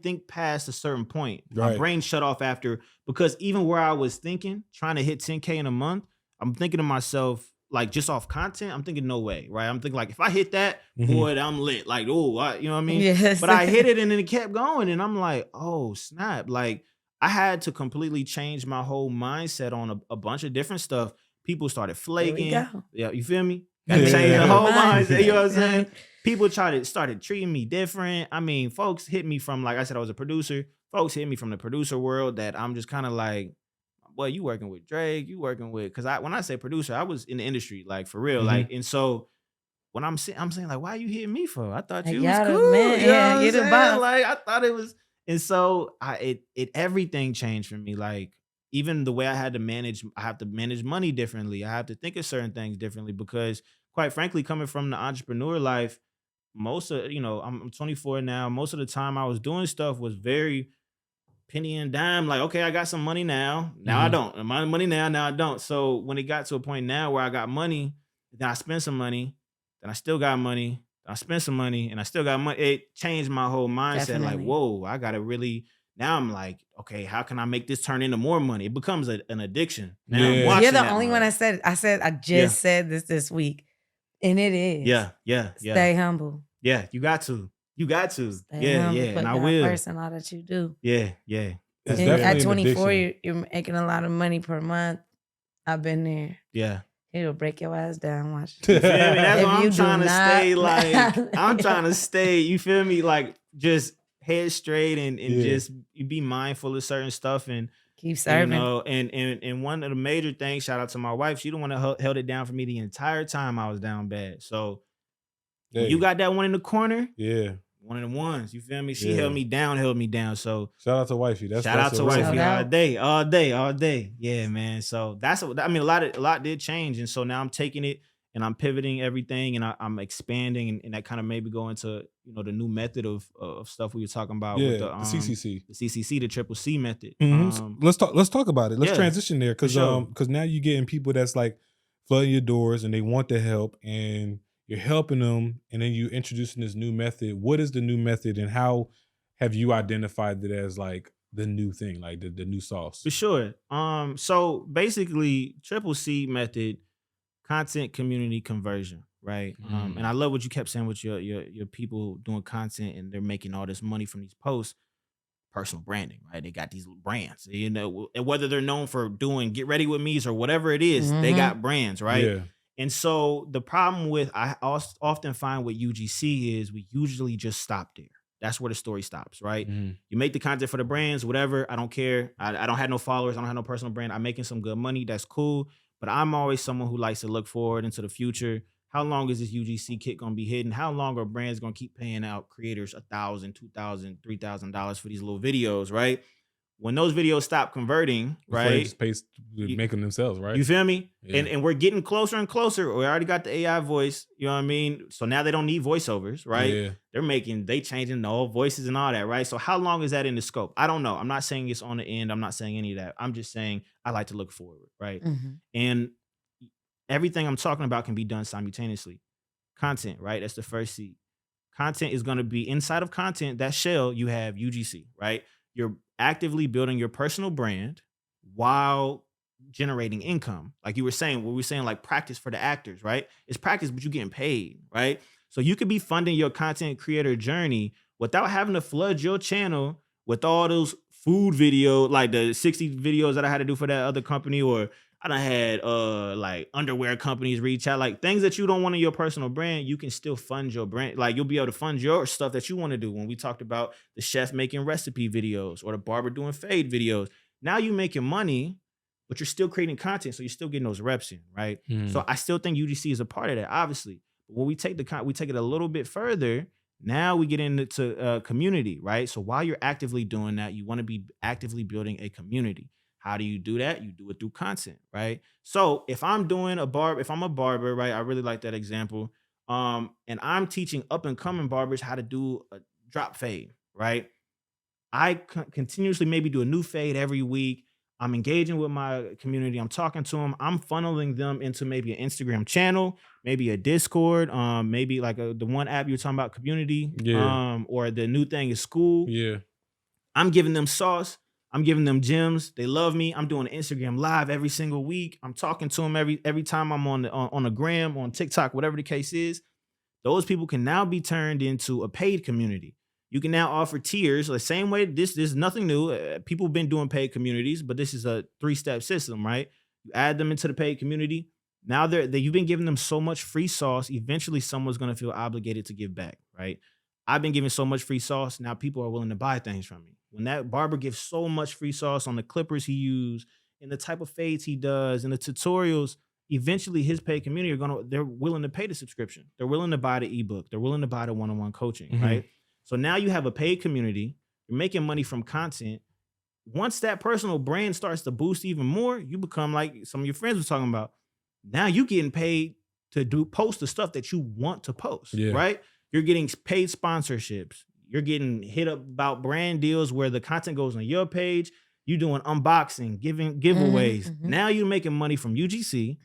think past a certain point. My Right. brain shut off after, because even where I was thinking, trying to hit 10K in a month, I'm thinking to myself, like just off content, I'm thinking no way, right? I'm thinking like if I hit that, boy, I'm lit. Like, oh, you know what I mean? Yes. But I hit it and then it kept going. And I'm like, oh, snap. Like I had to completely change my whole mindset on a bunch of different stuff. People started There we flaking. go. Yeah, you feel me? Got to Yeah. change the whole Mind. mindset. You know what I'm saying? People started treating me different. I mean, folks hit me from, like I said, I was a producer. Folks hit me from the producer world that I'm just kind of like, boy, you working with Drake, you working with, because when I say producer, I was in the industry, like for real. Like, and so when I'm saying like, why you hitting me for? I thought Like, you was y'all the cool. man. You know Yeah, what I'm you the saying? boss. Like I thought it was, and so it everything changed for me. Like even the way I have to manage money differently. I have to think of certain things differently because, quite frankly, coming from the entrepreneur life, I'm 24 now. Most of the time I was doing stuff was very penny and dime. Like, okay, I got some money now. Now I don't. I'm out of money now I don't. So when it got to a point now where I got money, then I spent some money, then I still got money, I spent some money, and I still got money. It changed my whole mindset. Like, Definitely. whoa, I gotta really. Now I'm like, okay, how can I make this turn into more money? It becomes an addiction. Now I'm Yeah. watching You're the that only one money. I said I just said this week. And it is. Yeah. Stay humble. Yeah, you got to. Stay humble. Put And I God will. first in all that you do. Yeah. It's And definitely at an 24, addiction. you're making a lot of money per month. I've been there. Yeah. It'll break your ass down. Watch. You feel me? That's If why you I'm do trying to not- stay like I'm trying to stay, you feel me? Like just head straight and just be mindful of certain stuff and Keep serving. you know, and one of the major things, shout out to my wife, she the one that held it down for me the entire time I was down bad. So when you got that one in the corner, one of the ones, you feel me? She held me down. So shout out to wifey. Shout out to a real wifey one. all day. Yeah, man. So that's what I mean. A lot did change, and so now I'm taking it and I'm pivoting everything, and I'm expanding, and that kind of maybe go into the new method of stuff we were talking about with the CCC, the triple C method. Let's talk about it. Let's transition there because sure. Now you're getting people that's like flooding your doors and they want the help and you're helping them, and then you introducing this new method. What is the new method, and how have you identified it as like the new thing, like the new sauce? For sure. So basically, triple C method, content community conversion, right? And I love what you kept saying with your people doing content and they're making all this money from these posts. Personal branding, right? They got these brands, and whether they're known for doing Get Ready With Me's or whatever it is, they got brands, right? Yeah. And so the problem with, I often find with UGC is we usually just stop there. That's where the story stops, right? You make the content for the brands, whatever. I don't care. I don't have no followers. I don't have no personal brand. I'm making some good money. That's cool. But I'm always someone who likes to look forward into the future. How long is this UGC kit going to be hidden? How long are brands going to keep paying out creators $1,000, $2,000, $3,000 for these little videos, right? When those videos stop converting, right? Just pays make them themselves, right? You feel me? Yeah. And we're getting closer and closer. We already got the AI voice, you know what I mean? So now they don't need voiceovers, right? Yeah. They changing the old voices and all that, right? So how long is that in the scope? I don't know. I'm not saying it's on the end. I'm not saying any of that. I'm just saying I like to look forward, right? And everything I'm talking about can be done simultaneously. Content, right? That's the first C. Content is going to be inside of content, that shell, you have UGC, right? You're actively building your personal brand while generating income. Like you were saying, what we were saying, like practice for the actors, right? It's practice, but you're getting paid, right? So you could be funding your content creator journey without having to flood your channel with all those food videos, like the 60 videos that I had to do for that other company, or I done had like underwear companies reach out, like things that you don't want in your personal brand. You can still fund your brand. Like you'll be able to fund your stuff that you want to do. When we talked about the chef making recipe videos or the barber doing fade videos, now you making money but you're still creating content, so you're still getting those reps in, right? So Mm. I still think UGC is a part of that, obviously. But when we take we take it a little bit further, now we get into community, right? So while you're actively doing that, you want to be actively building a community. How do you do that? You do it through content, right? So if I'm a barber, right? I really like that example. And I'm teaching up and coming barbers how to do a drop fade, right? I continuously maybe do a new fade every week. I'm engaging with my community. I'm talking to them. I'm funneling them into maybe an Instagram channel, maybe a Discord, maybe like the one app you're talking about, community, Yeah. or the new thing is school. Yeah. I'm giving them sauce. I'm giving them gems. They love me. I'm doing an Instagram live every single week. I'm talking to them every time I'm on the gram, on TikTok, whatever the case is. Those people can now be turned into a paid community. You can now offer tiers the same way. This is nothing new. People have been doing paid communities, but this is a 3-step system, right? You add them into the paid community. Now you've been giving them so much free sauce. Eventually, someone's going to feel obligated to give back, right? I've been giving so much free sauce. Now people are willing to buy things from me. When that barber gives so much free sauce on the clippers he used and the type of fades he does and the tutorials, eventually his paid community they're willing to pay the subscription. They're willing to buy the ebook. They're willing to buy the one-on-one coaching, right? So now you have a paid community. You're making money from content. Once that personal brand starts to boost even more, you become like some of your friends were talking about. Now you getting paid to post the stuff that you want to post, right? You're getting paid sponsorships. You're getting hit up about brand deals where the content goes on your page. You're doing unboxing, giving giveaways. Now you're making money from UGC,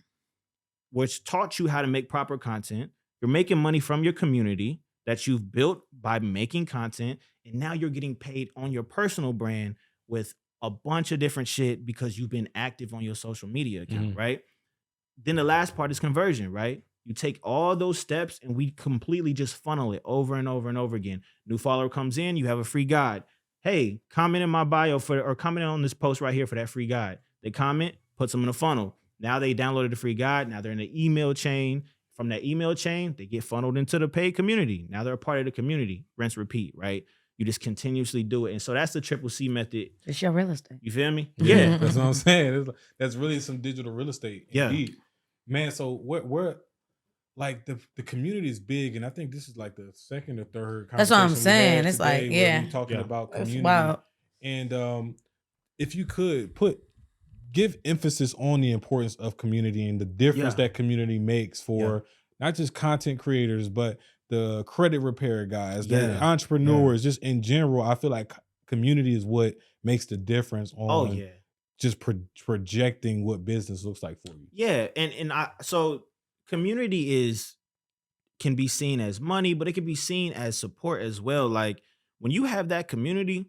which taught you how to make proper content. You're making money from your community that you've built by making content. And now you're getting paid on your personal brand with a bunch of different shit because you've been active on your social media account, right? Then the last part is conversion, right? You take all those steps and we completely just funnel it over and over and over again. New follower comes in, you have a free guide. Hey, comment in my bio or comment on this post right here for that free guide. They comment, puts them in a funnel. Now they downloaded the free guide. Now they're in the email chain. From that email chain, they get funneled into the paid community. Now they're a part of the community. Rinse, repeat, right? You just continuously do it. And so that's the triple C method. It's your real estate. You feel me? Yeah. That's what I'm saying. That's really some digital real estate. Yeah. Indeed. Man, so we're like the community is big, and I think this is like the second or third conversation. That's what I'm saying. It's like, we're talking about community. Wow. And if you could give emphasis on the importance of community and the difference that community makes for not just content creators, but the credit repair guys, the entrepreneurs, just in general. I feel like community is what makes the difference on just projecting what business looks like for you. Yeah. So community can be seen as money, but it can be seen as support as well. Like when you have that community,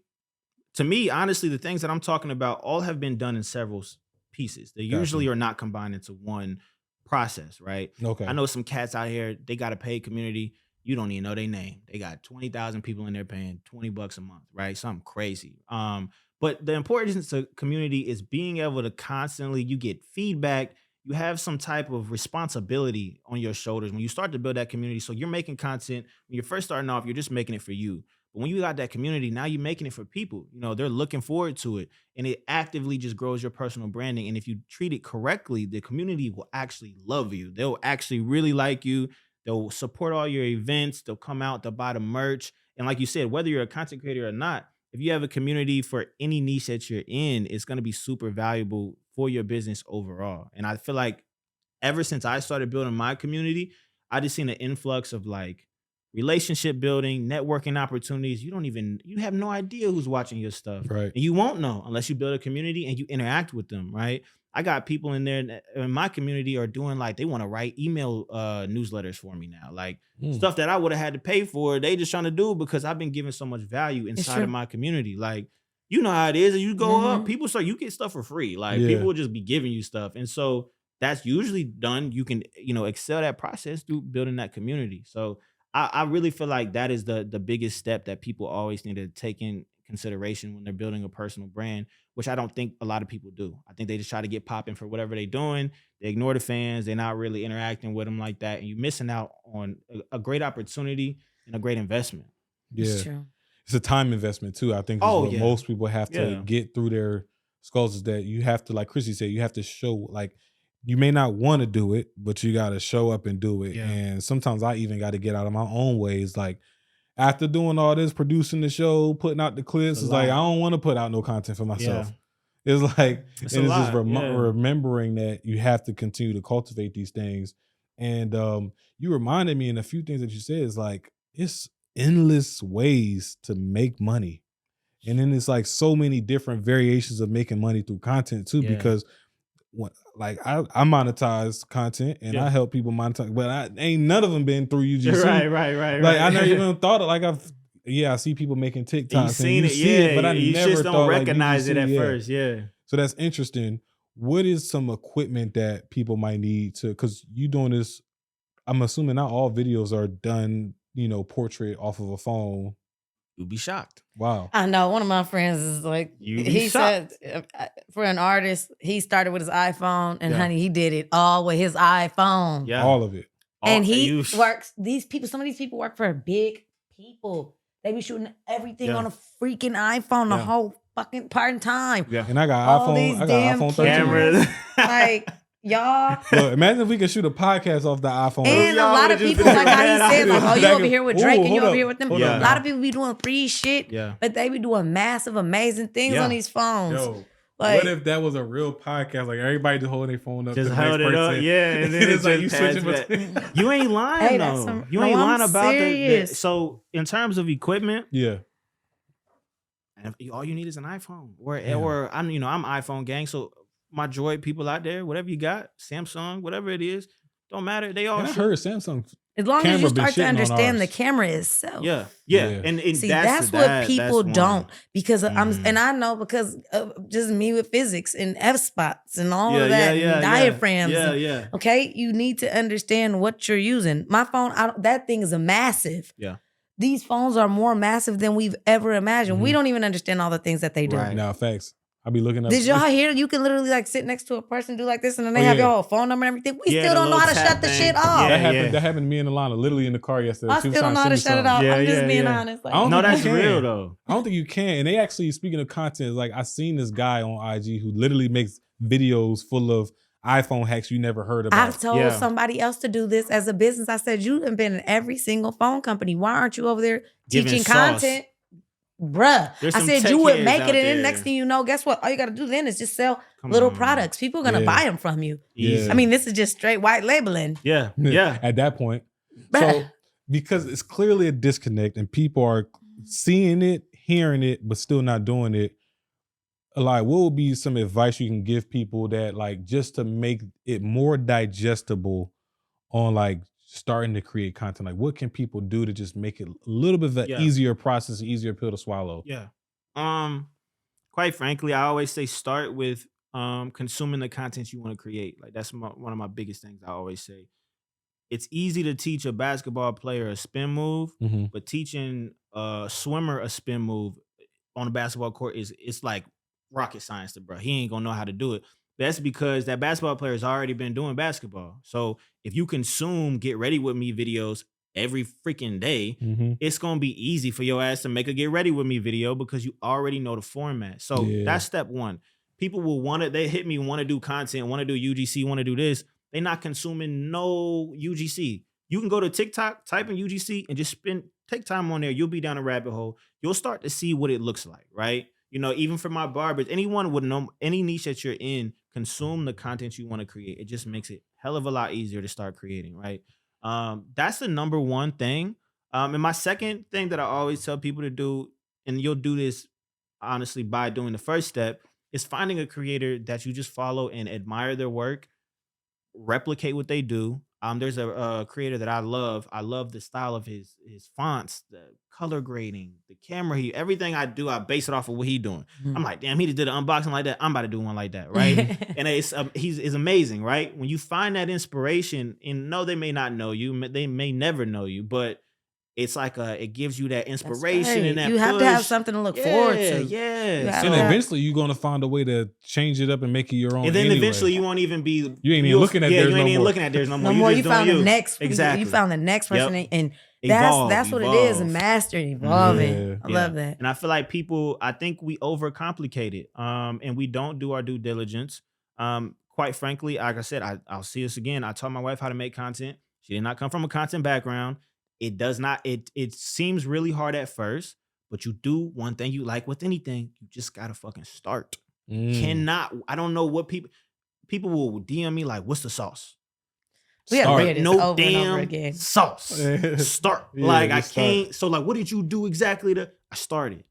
to me, honestly, the things that I'm talking about all have been done in several pieces. They usually are not combined into one process, right? Okay. I know some cats out here, they got a paid community. You don't even know their name. They got 20,000 people in there paying $20 a month, right? Something crazy. But the importance of community is being able to constantly, you get feedback, you have some type of responsibility on your shoulders when you start to build that community. So you're making content. When you're first starting off, you're just making it for you. But when you got that community, now you're making it for people. You know, they're looking forward to it. And it actively just grows your personal branding. And if you treat it correctly, the community will actually love you. They'll actually really like you. They'll support all your events. They'll come out, they'll buy the merch. And like you said, whether you're a content creator or not, if you have a community for any niche that you're in, it's going to be super valuable for your business overall. And I feel like ever since I started building my community, I just seen an influx of like relationship building, networking opportunities. You have no idea who's watching your stuff. Right. And you won't know unless you build a community and you interact with them, right? I got people in there in my community are doing like, they want to write email newsletters for me now. Like stuff that I would have had to pay for, they just trying to do because I've been giving so much value inside of my community. Like, you know how it is. You go up, people start, you get stuff for free. Like people will just be giving you stuff. And so that's usually done. You can, excel that process through building that community. So I really feel like that is the biggest step that people always need to take in consideration when they're building a personal brand, which I don't think a lot of people do. I think they just try to get popping for whatever they're doing. They ignore the fans. They're not really interacting with them like that. And you're missing out on a great opportunity and a great investment. Yeah. It's a time investment too. I think is what most people have to get through their Skulls, is that you have to, like Chrissy said, you have to show, like, you may not want to do it, but you got to show up and do it. Yeah. And sometimes I even got to get out of my own ways. Like, after doing all this, producing the show, putting out the clips, it's like, I don't want to put out no content for myself. It's like, it's and it's just remembering that you have to continue to cultivate these things. And you reminded me, in a few things that you said, is like, it's endless ways to make money. And then it's like so many different variations of making money through content too, because like I monetize content and I help people monetize, but ain't none of them been through UGC. Right. Like I never even thought of, like I see people making TikToks. Seen and you see it, but I you never just thought don't like recognize it at UGC, first. Yeah. So that's interesting. What is some equipment that people might need to, because you doing this, I'm assuming not all videos are done, portrait off of a phone. You'd be shocked. Wow. I know. One of my friends is like, he said for an artist, he started with his iPhone, and honey, he did it all with his iPhone. Yeah. All of it. And he works, some of these people work for big people. They be shooting everything on a freaking iPhone the whole fucking part in time. Yeah. And I got all iPhone, I got iPhone 13. Cameras. Like, y'all. Look, imagine if we could shoot a podcast off the iPhone. And a lot of people, like how he said, like, you over here with Drake and you over here with them. A lot of people be doing free shit, but they be doing massive, amazing things on these phones. Yo, like, what if that was a real podcast? Like everybody just holding their phone up, just hold it up, and then it's like you switching between. You ain't lying though. You ain't lying about that. So in terms of equipment, and all you need is an iPhone, or I'm iPhone gang. So my Droid people out there, whatever you got, Samsung, whatever it is, don't matter. They all. And I heard Samsung. As long as you start to understand the camera itself. Yeah. And see, that's what people don't, because and I know because of just me with physics and f-spots and all of that, and diaphragms. Okay, you need to understand what you're using. My phone, that thing is a massive. Yeah. These phones are more massive than we've ever imagined. We don't even understand all the things that they do. Right. Now, facts. I be looking up. Did y'all hear? You can literally like sit next to a person, do like this, and then they have your whole phone number and everything. We still don't know how to shut the shit off. That happened to me and Alana, literally in the car yesterday. I still don't know how to shut it off. I'm just being honest. Like, no, that's real though. I don't think you can. And they actually, speaking of content, like I seen this guy on IG who literally makes videos full of iPhone hacks you never heard about. I've told somebody else to do this as a business. I said, you have been in every single phone company. Why aren't you over there teaching content? Bruh, I said you would make it, and then next thing you know, guess what? All you got to do then is just sell little products. People are gonna buy them from you. Yeah. I mean, this is just straight white labeling. Yeah. At that point, so because it's clearly a disconnect, and people are seeing it, hearing it, but still not doing it. Like, what would be some advice you can give people that, like, just to make it more digestible on like starting to create content? Like, what can people do to just make it a little bit of an easier process, easier pill to swallow? Quite frankly, I always say start with consuming the content you want to create. Like, that's one of my biggest things I always say. It's easy to teach a basketball player a spin move, but teaching a swimmer a spin move on a basketball court it's like rocket science to bro. He ain't gonna know how to do it. That's because that basketball player has already been doing basketball. So if you consume Get Ready With Me videos every freaking day, it's going to be easy for your ass to make a Get Ready With Me video because you already know the format. So that's step one. People will they hit me, want to do content, want to do UGC, want to do this. They're not consuming no UGC. You can go to TikTok, type in UGC, and just take time on there. You'll be down a rabbit hole. You'll start to see what it looks like, right? Even for my barbers, anyone would know any niche that you're in, consume the content you want to create. It just makes it hell of a lot easier to start creating, right? That's the number one thing. And my second thing that I always tell people to do, and you'll do this honestly by doing the first step, is finding a creator that you just follow and admire their work, replicate what they do. There's a creator that I love. I love the style of his fonts, the color grading, the camera. Everything I do, I base it off of what he's doing. I'm like, damn, he just did an unboxing like that. I'm about to do one like that, right? And he's amazing, right? When you find that inspiration, and no, they may not know you, they may never know you, but it's like it gives you that inspiration and that you have push. to have something to look forward to. Yeah. And eventually you're gonna find a way to change it up and make it your own. And then anyway. Eventually you won't even be. You ain't even looking at theirs no more. You ain't even looking at theirs no more. You found the next. Exactly. You found the next person, and That's what it is. evolve. Mastering, evolving. Yeah. I love that. And I feel like people, I think we overcomplicate it. And we don't do our due diligence. Quite frankly, like I said, I'll see this again. I taught my wife how to make content. She did not come from a content background. It does not, it seems really hard at first, but you do one thing you like with anything, you just gotta fucking start. Cannot, I don't know what people will DM me like, what's the sauce? We gotta hear this No over and over damn again. sauce. Start. Yeah, like I just start. can't. So like, what did you do exactly I started.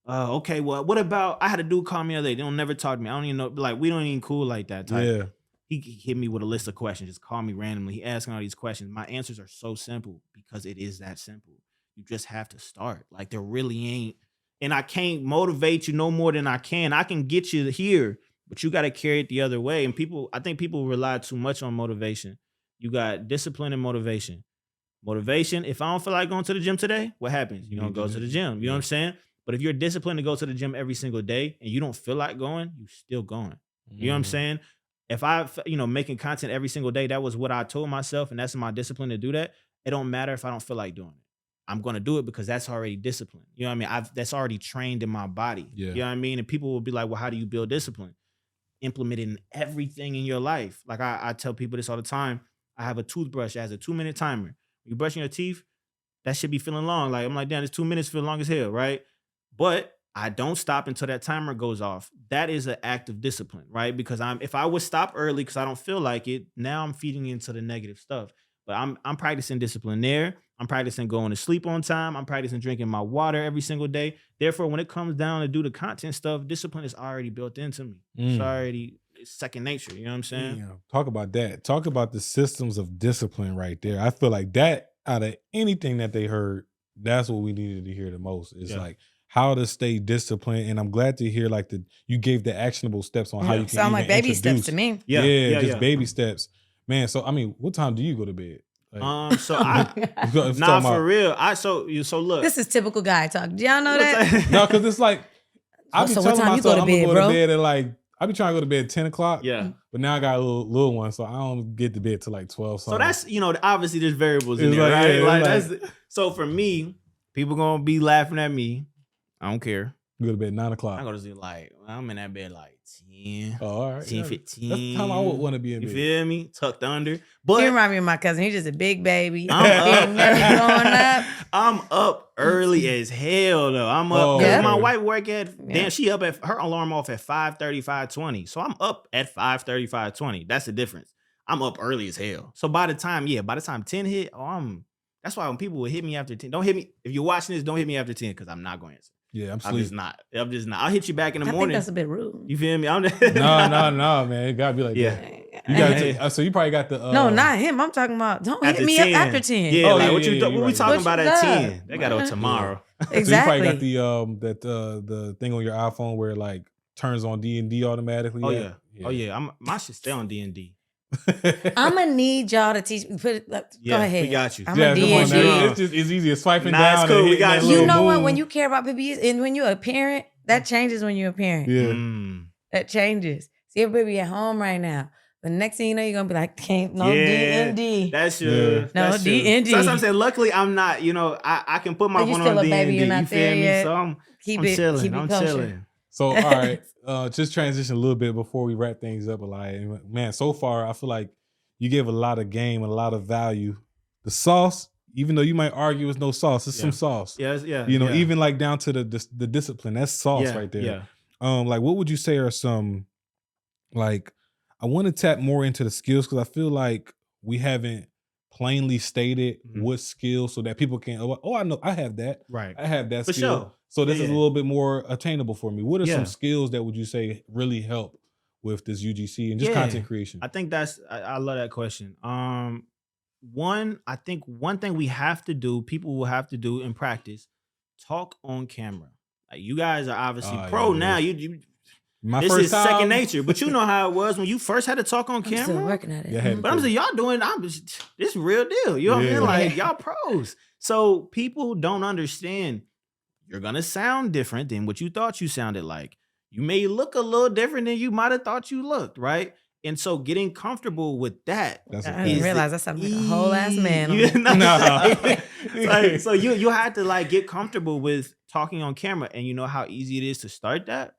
Okay, well, what about, I had a dude call me the other day. They don't never talk to me. I don't even know, like, we don't even cool like that type. Yeah. He hit me with a list of questions, just call me randomly. He asking all these questions. My answers are so simple because it is that simple. You just have to start. Like, there really ain't, and I can't motivate you no more than I can. I can get you here, but you got to carry it the other way. And I think people rely too much on motivation. You got discipline and motivation. Motivation, if I don't feel like going to the gym today, what happens? You don't go to the gym. You know what I'm saying? But if you're disciplined to go to the gym every single day and you don't feel like going, you still going. You know what I'm saying? If I, making content every single day, that was what I told myself, and that's my discipline to do that. It don't matter if I don't feel like doing it. I'm going to do it because that's already discipline. You know what I mean? That's already trained in my body. Yeah. You know what I mean? And people will be like, well, how do you build discipline? Implement it in everything in your life. Like I tell people this all the time. I have a toothbrush that has a 2-minute timer. When you're brushing your teeth, that should be feeling long. Like, I'm like, damn, this 2 minutes feel long as hell, right? But I don't stop until that timer goes off. That is an act of discipline, right? Because if I would stop early because I don't feel like it, now I'm feeding into the negative stuff. But I'm practicing discipline there. I'm practicing going to sleep on time. I'm practicing drinking my water every single day. Therefore, when it comes down to do the content stuff, discipline is already built into me. It's second nature. You know what I'm saying? Yeah. Talk about that. Talk about the systems of discipline right there. I feel like that, out of anything that they heard, that's what we needed to hear the most. Is like how to stay disciplined. And I'm glad to hear like you gave the actionable steps on how you can sound like baby introduce. steps to me. Yeah, baby steps. Man, so I mean, what time do you go to bed? Like, So I for real. So look. This is typical guy talk. Do y'all know that? No, because it's like I be So telling what time you myself go to I'm gonna bed, go bro? to bed at like I be trying to go to bed at 10 o'clock. Yeah. But now I got a little one, so I don't get to bed till like 12. So that's, obviously there's variables in It's there, like, right? yeah, Like it's that's so for me, people gonna be laughing at me. I don't care. You go to bed at 9 I o'clock. go to sleep I'm in that bed like 10. Oh, all right. 10, Yeah. 15. That's the time I would want to be in You bed. feel me? Tucked under. But You remind me of my cousin. He's just a big baby. I'm growing up. I'm up early as hell though. I'm up because Yeah. my wife work at Yeah. damn. She up at her alarm off at 5:30, 5:20. So I'm up at 5:30, 5:20. That's the difference. I'm up early as hell. So by the time 10 hit, that's why when people will hit me after 10, don't hit me. If you're watching this, don't hit me after 10 because I'm not going to answer. Yeah, I'm I'm sleeping. just not. I'm just not. I'll hit you back in the I think morning. that's a bit rude. You feel me? No, man. It gotta be like Yeah. that. You gotta so you probably got the No, not him. I'm talking about don't hit After me 10. up after 10. Yeah, Oh, like yeah, what yeah, you you're what we right. talking What about you at love? 10? They got to tomorrow. So you Exactly. probably got the thing on your iPhone where it like turns on D&D automatically. Oh yeah. My shit stay on D&D. I'm gonna need y'all to teach me. Go ahead. We got you. I'm Yeah, a come on now. D&D. It's easy as swiping Nah, down. it's cool. And We hitting got that you. little You know what? move. When you care about people, and when you're a parent, that changes when you're a parent. Yeah. That changes. See, everybody at home right now. But next thing you know, you're gonna be like, D&D. That's Yeah. true. No, That's true. D&D. So that's what I'm saying. Luckily, I'm not. I can put my But you phone still on a baby, D&D. you're not You feel there me? yet. So I'm Keep chilling. I'm kosher. chilling. So, all right, just transition a little bit before we wrap things up, Eliah. Man, so far, I feel like you give a lot of game and a lot of value. The sauce, even though you might argue it's no sauce, it's some sauce. Yeah. Even like down to the discipline, that's sauce right there. Yeah. Like what would you say are some, like, I want to tap more into the skills because I feel like we haven't plainly stated what skills so that people can, I know I have that. Right. I have that For skill. sure. So this is a little bit more attainable for me. What are some skills that would you say really help with this UGC and just content creation? I think I love that question. I think one thing we have to do, people will have to do in practice, talk on camera. Like you guys are obviously pro now. You My this first is time, second nature, but you know how it was when you first had to talk on I'm still camera. working at it. Yeah, But I'm saying y'all doing. This real deal. You know what I mean? Like y'all pros. So people don't understand. You're gonna sound different than what you thought you sounded like. You may look a little different than you might have thought you looked. Right? And so getting comfortable with that That's a I didn't fact. realize that sounded like a whole ass man on You here. know, Nah. so you had to like get comfortable with talking on camera, and you know how easy it is to start that.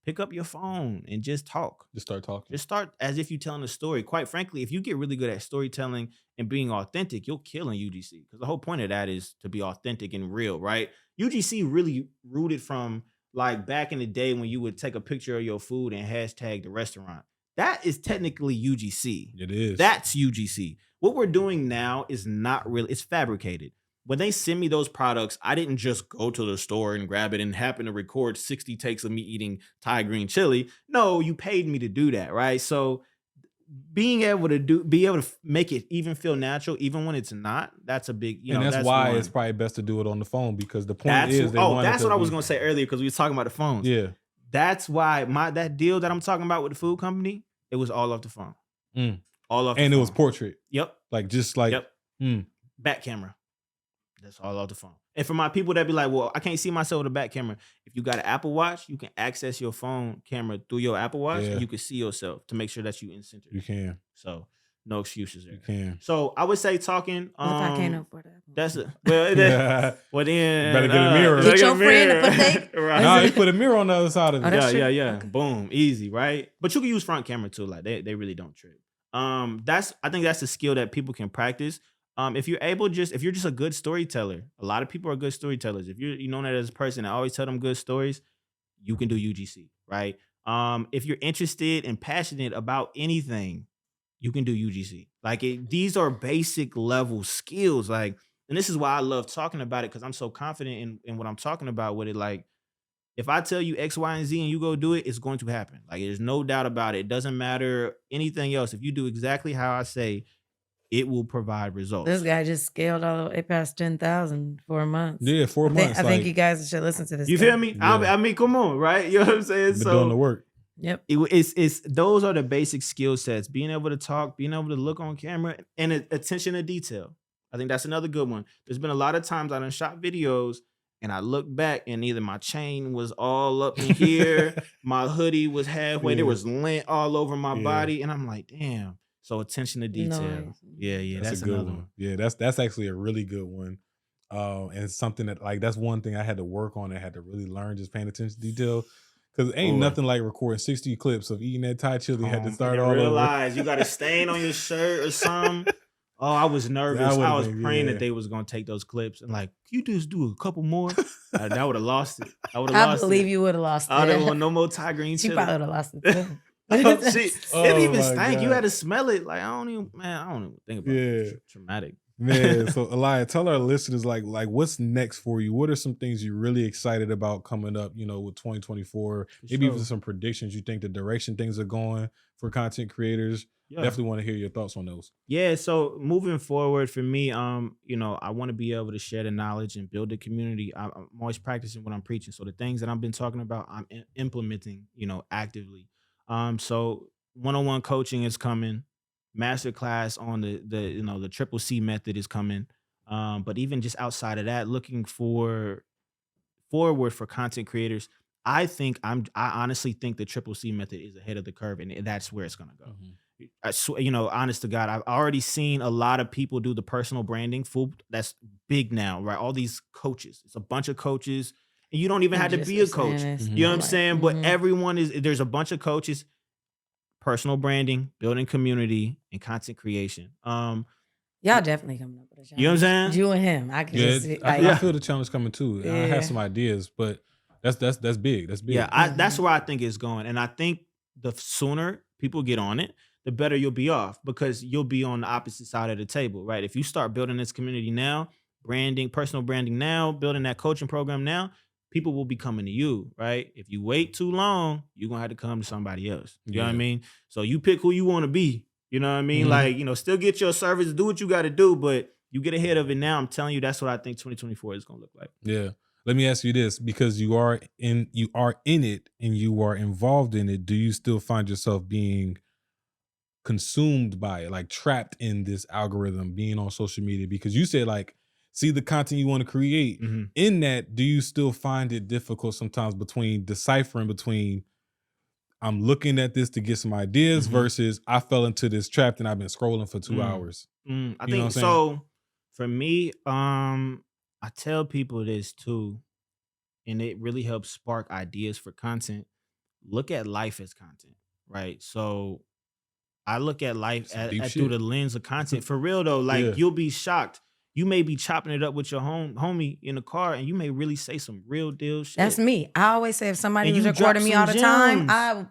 Pick up your phone and just talk. Just start talking. Just start as if you're telling a story. Quite frankly, if you get really good at storytelling and being authentic, you'll kill in UGC. Because the whole point of that is to be authentic and real, right? UGC really rooted from like back in the day when you would take a picture of your food and hashtag the restaurant. That is technically UGC. It is. That's UGC. What we're doing now is not really, it's fabricated. When they send me those products, I didn't just go to the store and grab it and happen to record 60 takes of me eating Thai green chili. No, you paid me to do that, right? So be able to make it even feel natural, even when it's not, that's a big, and that's why one. it's probably best to do it on the phone, because the point That's is that's what I was gonna say earlier, because we were talking about the phones. Yeah. That's why that deal that I'm talking about with the food company, it was all off the phone. All off the phone. And it was portrait. Yep. Like just like back camera. That's all off the phone. And for my people that be like, well, I can't see myself with a back camera. If you got an Apple Watch, you can access your phone camera through your Apple Watch, and you can see yourself to make sure that you in center. You can. So no excuses there. You can. So I would say talking. What if I can't afford that? That's it. Well, then better get a mirror. Get your friend to put that. Right. No, you put a mirror on the other side of it. Yeah. Okay. Boom, easy, right? But you can use front camera too. Like they really don't trip. I think that's a skill that people can practice. If you're just a good storyteller, a lot of people are good storytellers. If you're known as a person that always tell them good stories, you can do UGC, right? If you're interested and passionate about anything, you can do UGC. Like these are basic level skills. Like, and this is why I love talking about it, because I'm so confident in what I'm talking about with it. Like, if I tell you X, Y, and Z and you go do it, it's going to happen. Like, there's no doubt about it. It doesn't matter anything else. If you do exactly how I say, it will provide results. This guy just scaled all the way past 10,000 4 months. Yeah, 4 months. I think you guys should listen to this. You feel me? Yeah. I mean, come on, right? You know what I'm saying? Been doing the work. Yep. It's those are the basic skill sets. Being able to talk, being able to look on camera, and attention to detail. I think that's another good one. There's been a lot of times I done shot videos and I look back and either my chain was all up in here, my hoodie was halfway, there was lint all over my body, and I'm like, damn. So attention to detail. Yeah, that's a good one. Yeah, that's actually a really good one. And something that like that's one thing I had to work on. I had to really learn, just paying attention to detail. Because ain't nothing like recording 60 clips of eating that Thai chili. Had to start all realize over. You got a stain on your shirt or something. Oh, I was nervous. I was praying that they was gonna take those clips and like, you just do a couple more. That would have lost it. I believe you would have lost it. I don't want no more Thai green chili. She probably would have lost it too. It didn't even stank. God. You had to smell it. Like I don't even think about it. It's traumatic. Man, so Eliah, tell our listeners like what's next for you? What are some things you're really excited about coming up, with 2024? Maybe even some predictions you think the direction things are going for content creators. Yeah. Definitely want to hear your thoughts on those. Yeah, so moving forward for me, I want to be able to share the knowledge and build a community. I'm always practicing what I'm preaching. So the things that I've been talking about, I'm implementing, actively. So one-on-one coaching is coming. Masterclass on the triple C method is coming. But even just outside of that, looking forward for content creators, I honestly think the triple C method is ahead of the curve, and that's where it's gonna go. Mm-hmm. I swear, honest to God, I've already seen a lot of people do the personal branding. That's big now, right? All these coaches, it's a bunch of coaches, and you don't even have to be a coach. Mm-hmm. You know what I'm saying? Mm-hmm. But there's a bunch of coaches. Personal branding, building community, and content creation. Y'all definitely coming up with a challenge. You know what I'm saying? You and him. I can just see, I feel the challenge coming too. Yeah. I have some ideas, but that's big. That's big. Yeah, that's where I think it's going. And I think the sooner people get on it, the better you'll be off, because you'll be on the opposite side of the table, right? If you start building this community now, personal branding now, building that coaching program now, people will be coming to you, right? If you wait too long, you're going to have to come to somebody else. You know what I mean? So you pick who you want to be. You know what I mean? Mm-hmm. Like, still get your service, do what you got to do, but you get ahead of it now. I'm telling you, that's what I think 2024 is going to look like. Yeah. Let me ask you this, because you are in it and you are involved in it. Do you still find yourself being consumed by it, like trapped in this algorithm, being on social media? Because you said see the content you want to create. Mm-hmm. In that, do you still find it difficult sometimes deciphering between I'm looking at this to get some ideas versus I fell into this trap and I've been scrolling for 2 hours. I You know what I'm think saying? so. For me, I tell people this too, and it really helps spark ideas for content. Look at life as content, right? So I look at life Some deep through shit. the lens of content. For real though, like Yeah. you'll be shocked. You may be chopping it up with your homie in the car, and you may really say some real deal shit. That's me. I always say if somebody And was you drop recording me some all the time, gems.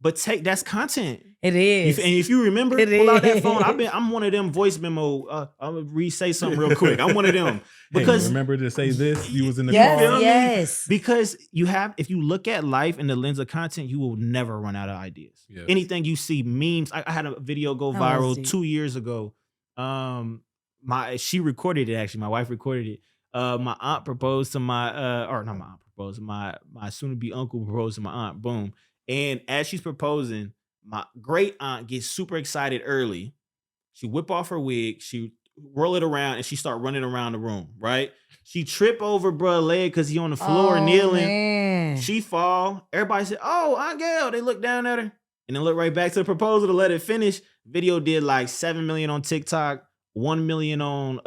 But that's content. it is. And if you remember, It pull out that phone. is. I'm one of them voice memo. I'm gonna re-say something real quick. I'm one of them Hey, because remember to say this? You was in the Yes, car. feel me? yes. Because if you look at life in the lens of content, you will never run out of ideas. Yes. Anything you see, memes. I had a video go That was viral deep. 2 years ago. She recorded it actually. My wife recorded it. My aunt proposed to my or not my aunt proposed. My soon-to-be uncle proposed to my aunt. Boom. And as she's proposing, my great aunt gets super excited early. She whip off her wig, she whirl it around, and she start running around the room, right? She trip over bruh leg because he on the floor kneeling. Man. She fall. Everybody said, "Oh, Aunt Gail." They look down at her and then look right back to the proposal to let it finish. Video did like 7 million on TikTok, 1 million on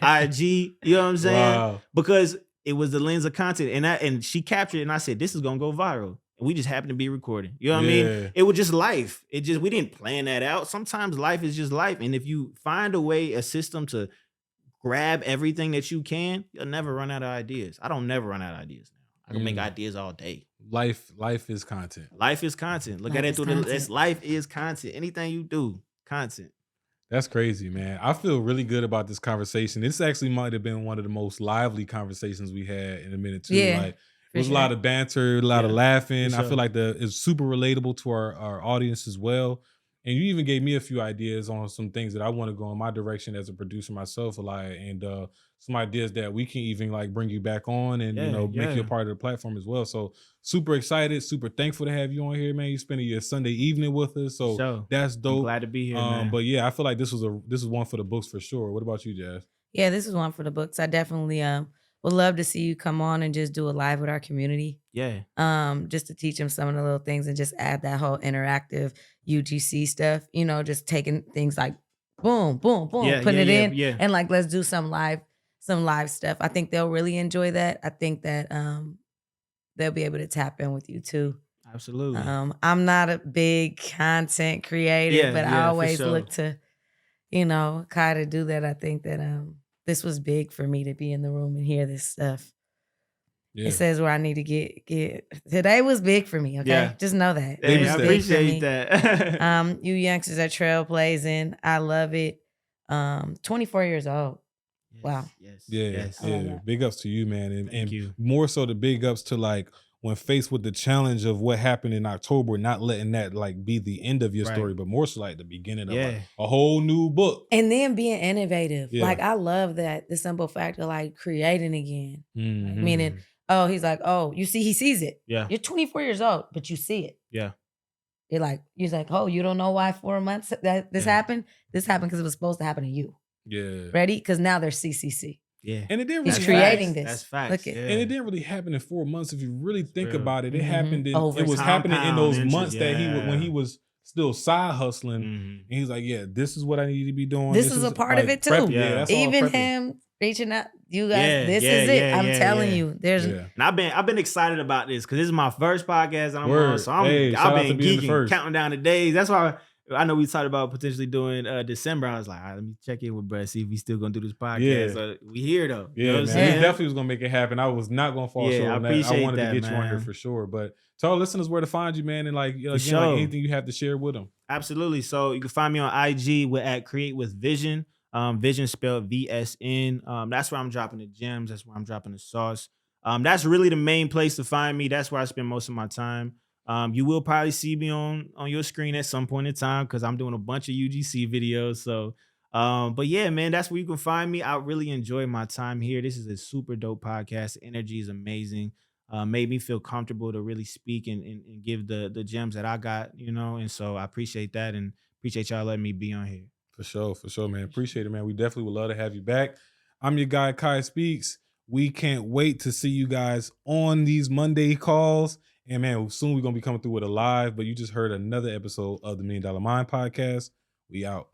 IG. You know what I'm saying? Wow. Because it was the lens of content, and she captured it, and I said, "This is gonna go viral." And we just happened to be recording. You know what I mean? It was just life. We didn't plan that out. Sometimes life is just life. And if you find a system to grab everything that you can, you'll never run out of ideas. I don't never run out of ideas now. I can make ideas all day. Life is content. Life is content. Look Life at it is through content. life is content. Anything you do, content. That's crazy, man. I feel really good about this conversation. This actually might have been one of the most lively conversations we had in a minute too. Yeah, Like for it was a sure. lot of banter, a lot of Yeah, laughing. for I sure. feel like it's super relatable to our audience as well. And you even gave me a few ideas on some things that I want to go in my direction as a producer myself, Eliah, and some ideas that we can even like bring you back on and Yeah, make you yeah. a part of the platform as well. So super excited, super thankful to have you on here, man. You spending your Sunday evening with us, so So that's I'm dope. glad to be here, man. But yeah, I feel like this is one for the books for sure. What about you, Jazz? Yeah, this is one for the books. I definitely would love to see you come on and just do a live with our community. Yeah. Just to teach them some of the little things and just add that whole interactive UGC stuff, just taking things like boom, boom, boom, Yeah, putting yeah, it yeah, in yeah. and like let's do some live stuff. I think they'll really enjoy that. I think that they'll be able to tap in with you too. Absolutely. I'm not a big content creator, Yeah, but I yeah, for always sure. look to, kind of do that. I think that this was big for me to be in the room and hear this stuff. Yeah. It says where I need to get. Today was big for me. Okay, Yeah. just know that. Baby It was Hey, I steps. big for appreciate me. that. You youngsters are trailblazing. I love it. 24 years old. Wow. Yes. Yeah, Yes. I love yeah. that. Big ups to you, man. And Thank you. more so the big ups to like when faced with the challenge of what happened in October, not letting that like be the end of your Right. story, but more so like the beginning of Yeah. like a whole new book. And then being innovative. Yeah. Like I love that the simple fact of like creating again. Like, Mhm. meaning, he's like, you see, he sees it. Yeah. You're 24 years old, but you see it. Yeah. He's like, you don't know why 4 months that this Yeah. happened? This happened because it was supposed to happen to you. Yeah. Ready? Because now there's CCC. Yeah. And it didn't He's really creating happen. this. That's facts. Look at Yeah. And it didn't really happen in 4 months. If you really think real. about it, it Mhm. happened in Over it was time. happening in those Compound months interest, that when yeah. he was still side hustling. Mhm. And he's like, yeah, this is what I need to be doing. This is a part of like, it too. prepping. Yeah. Yeah, that's all Even prepping. him reaching out, you guys, Yeah, this yeah, is it. yeah, I'm yeah, telling yeah. you, there's Yeah. And I've been excited about this because this is my first podcast I'm on. Word. So Hey, shout I've out to been being the geeking, first. counting down the days. That's why I know we talked about potentially doing December. I was like, all right, let me check in with Brett, see if we still gonna do this podcast. Yeah. So we here though. You Yeah, know what man. I'm We saying? definitely was gonna make it happen. I was not gonna fall Yeah, short I on that. I appreciate wanted that, to get you on here man. for sure. But tell our listeners where to find you, man, and like again, sure. like anything you have to share with them. Absolutely. So you can find me on IG at Create with Vision. Vision spelled VSN. That's where I'm dropping the gems. That's where I'm dropping the sauce. That's really the main place to find me. That's where I spend most of my time. You will probably see me on your screen at some point in time because I'm doing a bunch of UGC videos. So, but yeah, man, that's where you can find me. I really enjoy my time here. This is a super dope podcast. The energy is amazing. Made me feel comfortable to really speak and give the gems that I got, and so I appreciate that and appreciate y'all letting me be on here. For sure, man. Appreciate it, man. We definitely would love to have you back. I'm your guy, Kai Speaks. We can't wait to see you guys on these Monday calls. And man, soon we're gonna be coming through with a live, but you just heard another episode of the $1 Million Mind podcast. We out.